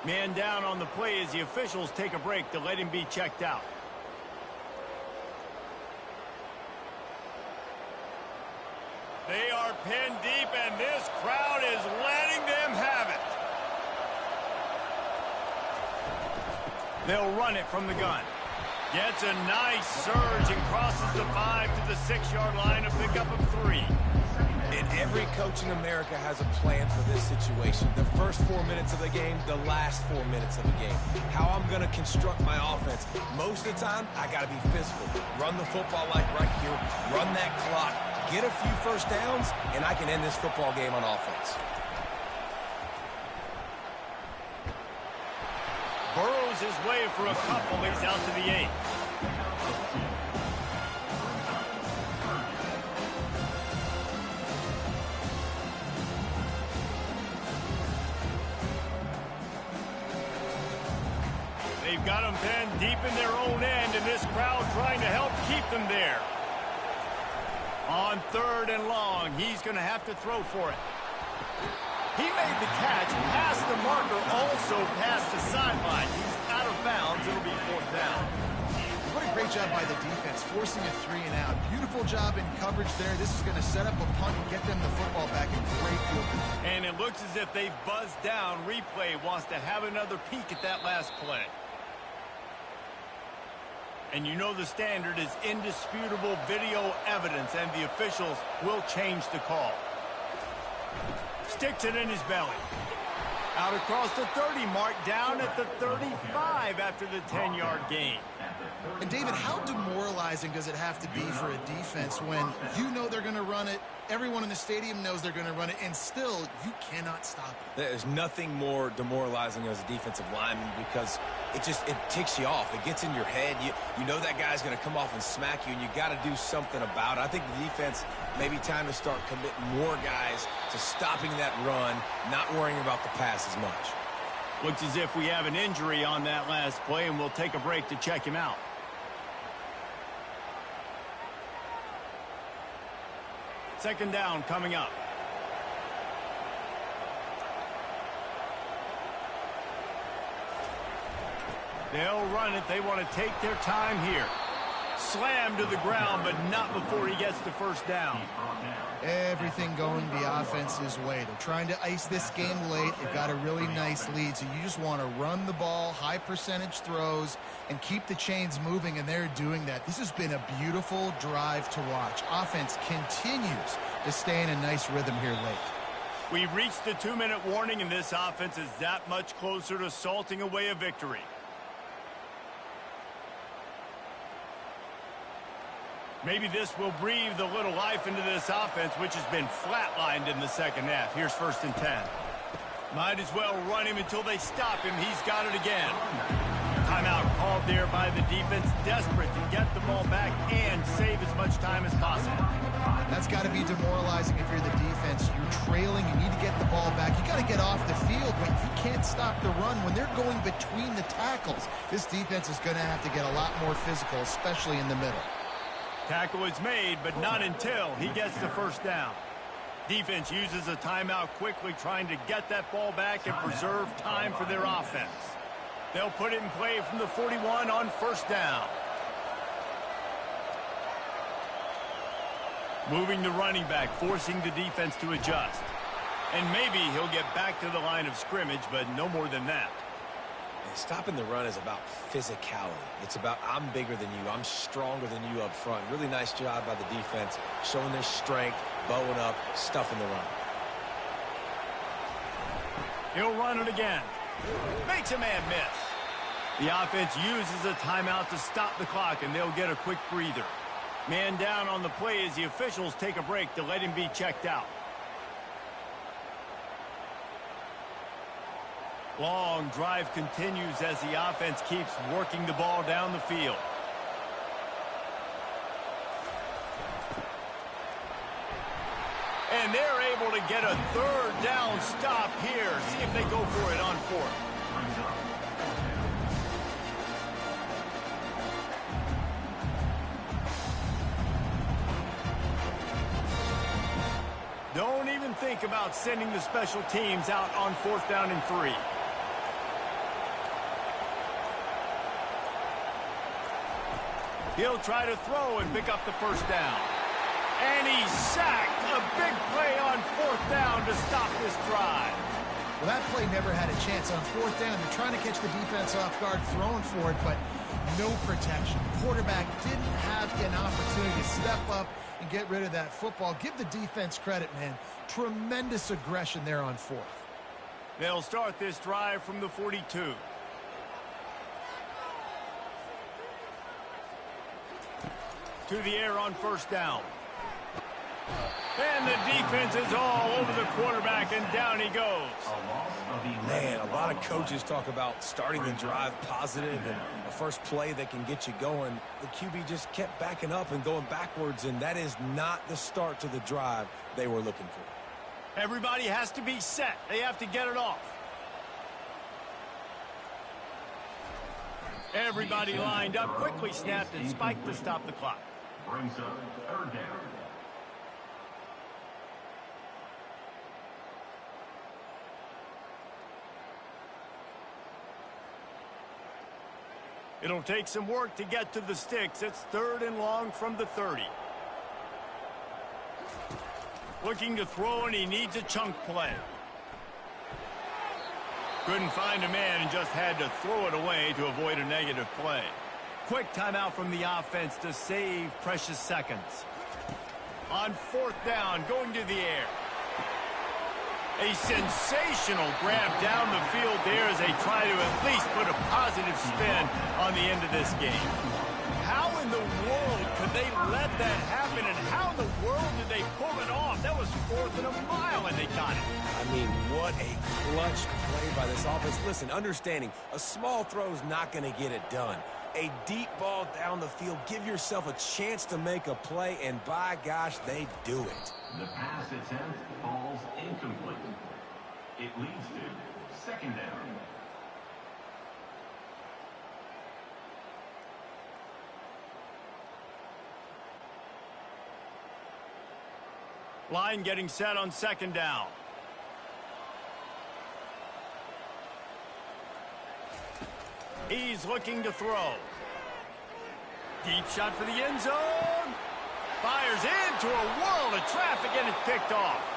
Man down on the play as the officials take a break to let him be checked out. They are pinned deep, and this crowd is letting them have it. They'll run it from the gun. Gets a nice surge and crosses the 5 to the 6-yard line, a pickup of 3. And every coach in America has a plan for this situation. The first 4 minutes of the game, the last 4 minutes of the game. How I'm going to construct my offense. Most of the time, I got to be physical. Run the football like right here. Run that clock. Get a few first downs, and I can end this football game on offense. Burrows his way for a couple. He's out to the 8. They've got them pinned deep in their own end, and this crowd trying to help keep them there. On 3rd and long, he's going to have to throw for it. He made the catch, past the marker, also past the sideline. He's out of bounds. It'll be 4th down. What a great job by the defense, forcing a 3 and out. Beautiful job in coverage there. This is going to set up a punt and get them the football back in great field. And it looks as if they've buzzed down. Replay wants to have another peek at that last play. And you know the standard is indisputable video evidence, and the officials will change the call. Sticks it in his belly. Out across the 30 mark, down at the 35 after the 10-yard gain. And David, how demoralizing does it have to be for a defense when you know they're going to run it, everyone in the stadium knows they're going to run it, and still you cannot stop it? There's nothing more demoralizing as a defensive lineman because it ticks you off. It gets in your head. You know that guy's going to come off and smack you, and you got to do something about it. I think the defense maybe time to start committing more guys to stopping that run, not worrying about the pass as much. Looks as if we have an injury on that last play, and we'll take a break to check him out. Second down coming up. They'll run it. They want to take their time here. Slam to the ground, but not before he gets the first down. Everything going the offense's way. They're trying to ice this game late. They've got a really nice lead, so you just want to run the ball, high percentage throws, and keep the chains moving, and they're doing that. This has been a beautiful drive to watch. Offense continues to stay in a nice rhythm here late. We've reached the 2-minute warning, and this offense is that much closer to salting away a victory. Maybe this will breathe a little life into this offense, which has been flatlined in the second half. Here's 1st and 10. Might as well run him until they stop him. He's got it again. Timeout called there by the defense, desperate to get the ball back and save as much time as possible. That's got to be demoralizing if you're the defense. You're trailing. You need to get the ball back. You got to get off the field, but you can't stop the run when they're going between the tackles. This defense is going to have to get a lot more physical, especially in the middle. Tackle is made, but not until he gets the first down. Defense uses a timeout quickly, trying to get that ball back and preserve time for their offense. They'll put it in play from the 41 on 1st down. Moving the running back, forcing the defense to adjust. And maybe he'll get back to the line of scrimmage, but no more than that. Stopping the run is about physicality. It's about I'm bigger than you. I'm stronger than you up front. Really nice job by the defense, showing their strength, bowing up, stuffing the run. He'll run it again. Makes a man miss. The offense uses a timeout to stop the clock, and they'll get a quick breather. Man down on the play as the officials take a break to let him be checked out. Long drive continues as the offense keeps working the ball down the field. And they're able to get a 3rd down stop here. See if they go for it on 4th. Don't even think about sending the special teams out on 4th down and 3. He'll try to throw and pick up the 1st down. And he's sacked. A big play on 4th down to stop this drive. Well, that play never had a chance. On 4th down, they're trying to catch the defense off guard, throwing for it, but no protection. The quarterback didn't have an opportunity to step up and get rid of that football. Give the defense credit, man. Tremendous aggression there on 4th. They'll start this drive from the 42. To the air on 1st down. And the defense is all over the quarterback, and down he goes. Man, a lot of coaches talk about starting the drive positive and a first play that can get you going. The QB just kept backing up and going backwards, and that is not the start to the drive they were looking for. Everybody has to be set. They have to get it off. Everybody lined up, quickly snapped and spiked to stop the clock. Brings up 3rd down. It'll take some work to get to the sticks. It's 3rd and long from the 30. Looking to throw, and he needs a chunk play. Couldn't find a man and just had to throw it away to avoid a negative play. Quick timeout from the offense to save precious seconds. On 4th down, going to the air. A sensational grab down the field there as they try to at least put a positive spin on the end of this game. How in the world could they let that happen, and how in the world did they pull it off? That was 4th and a mile, and they got it. I mean, what a clutch play by this offense. Listen, understanding, a small throw is not going to get it done. A deep ball down the field, give yourself a chance to make a play, and by gosh, they do it. The pass attempt falls incomplete. It leads to 2nd down. Line getting set on 2nd down. He's looking to throw. Deep shot for the end zone. Fires into a world of traffic, and it's picked off.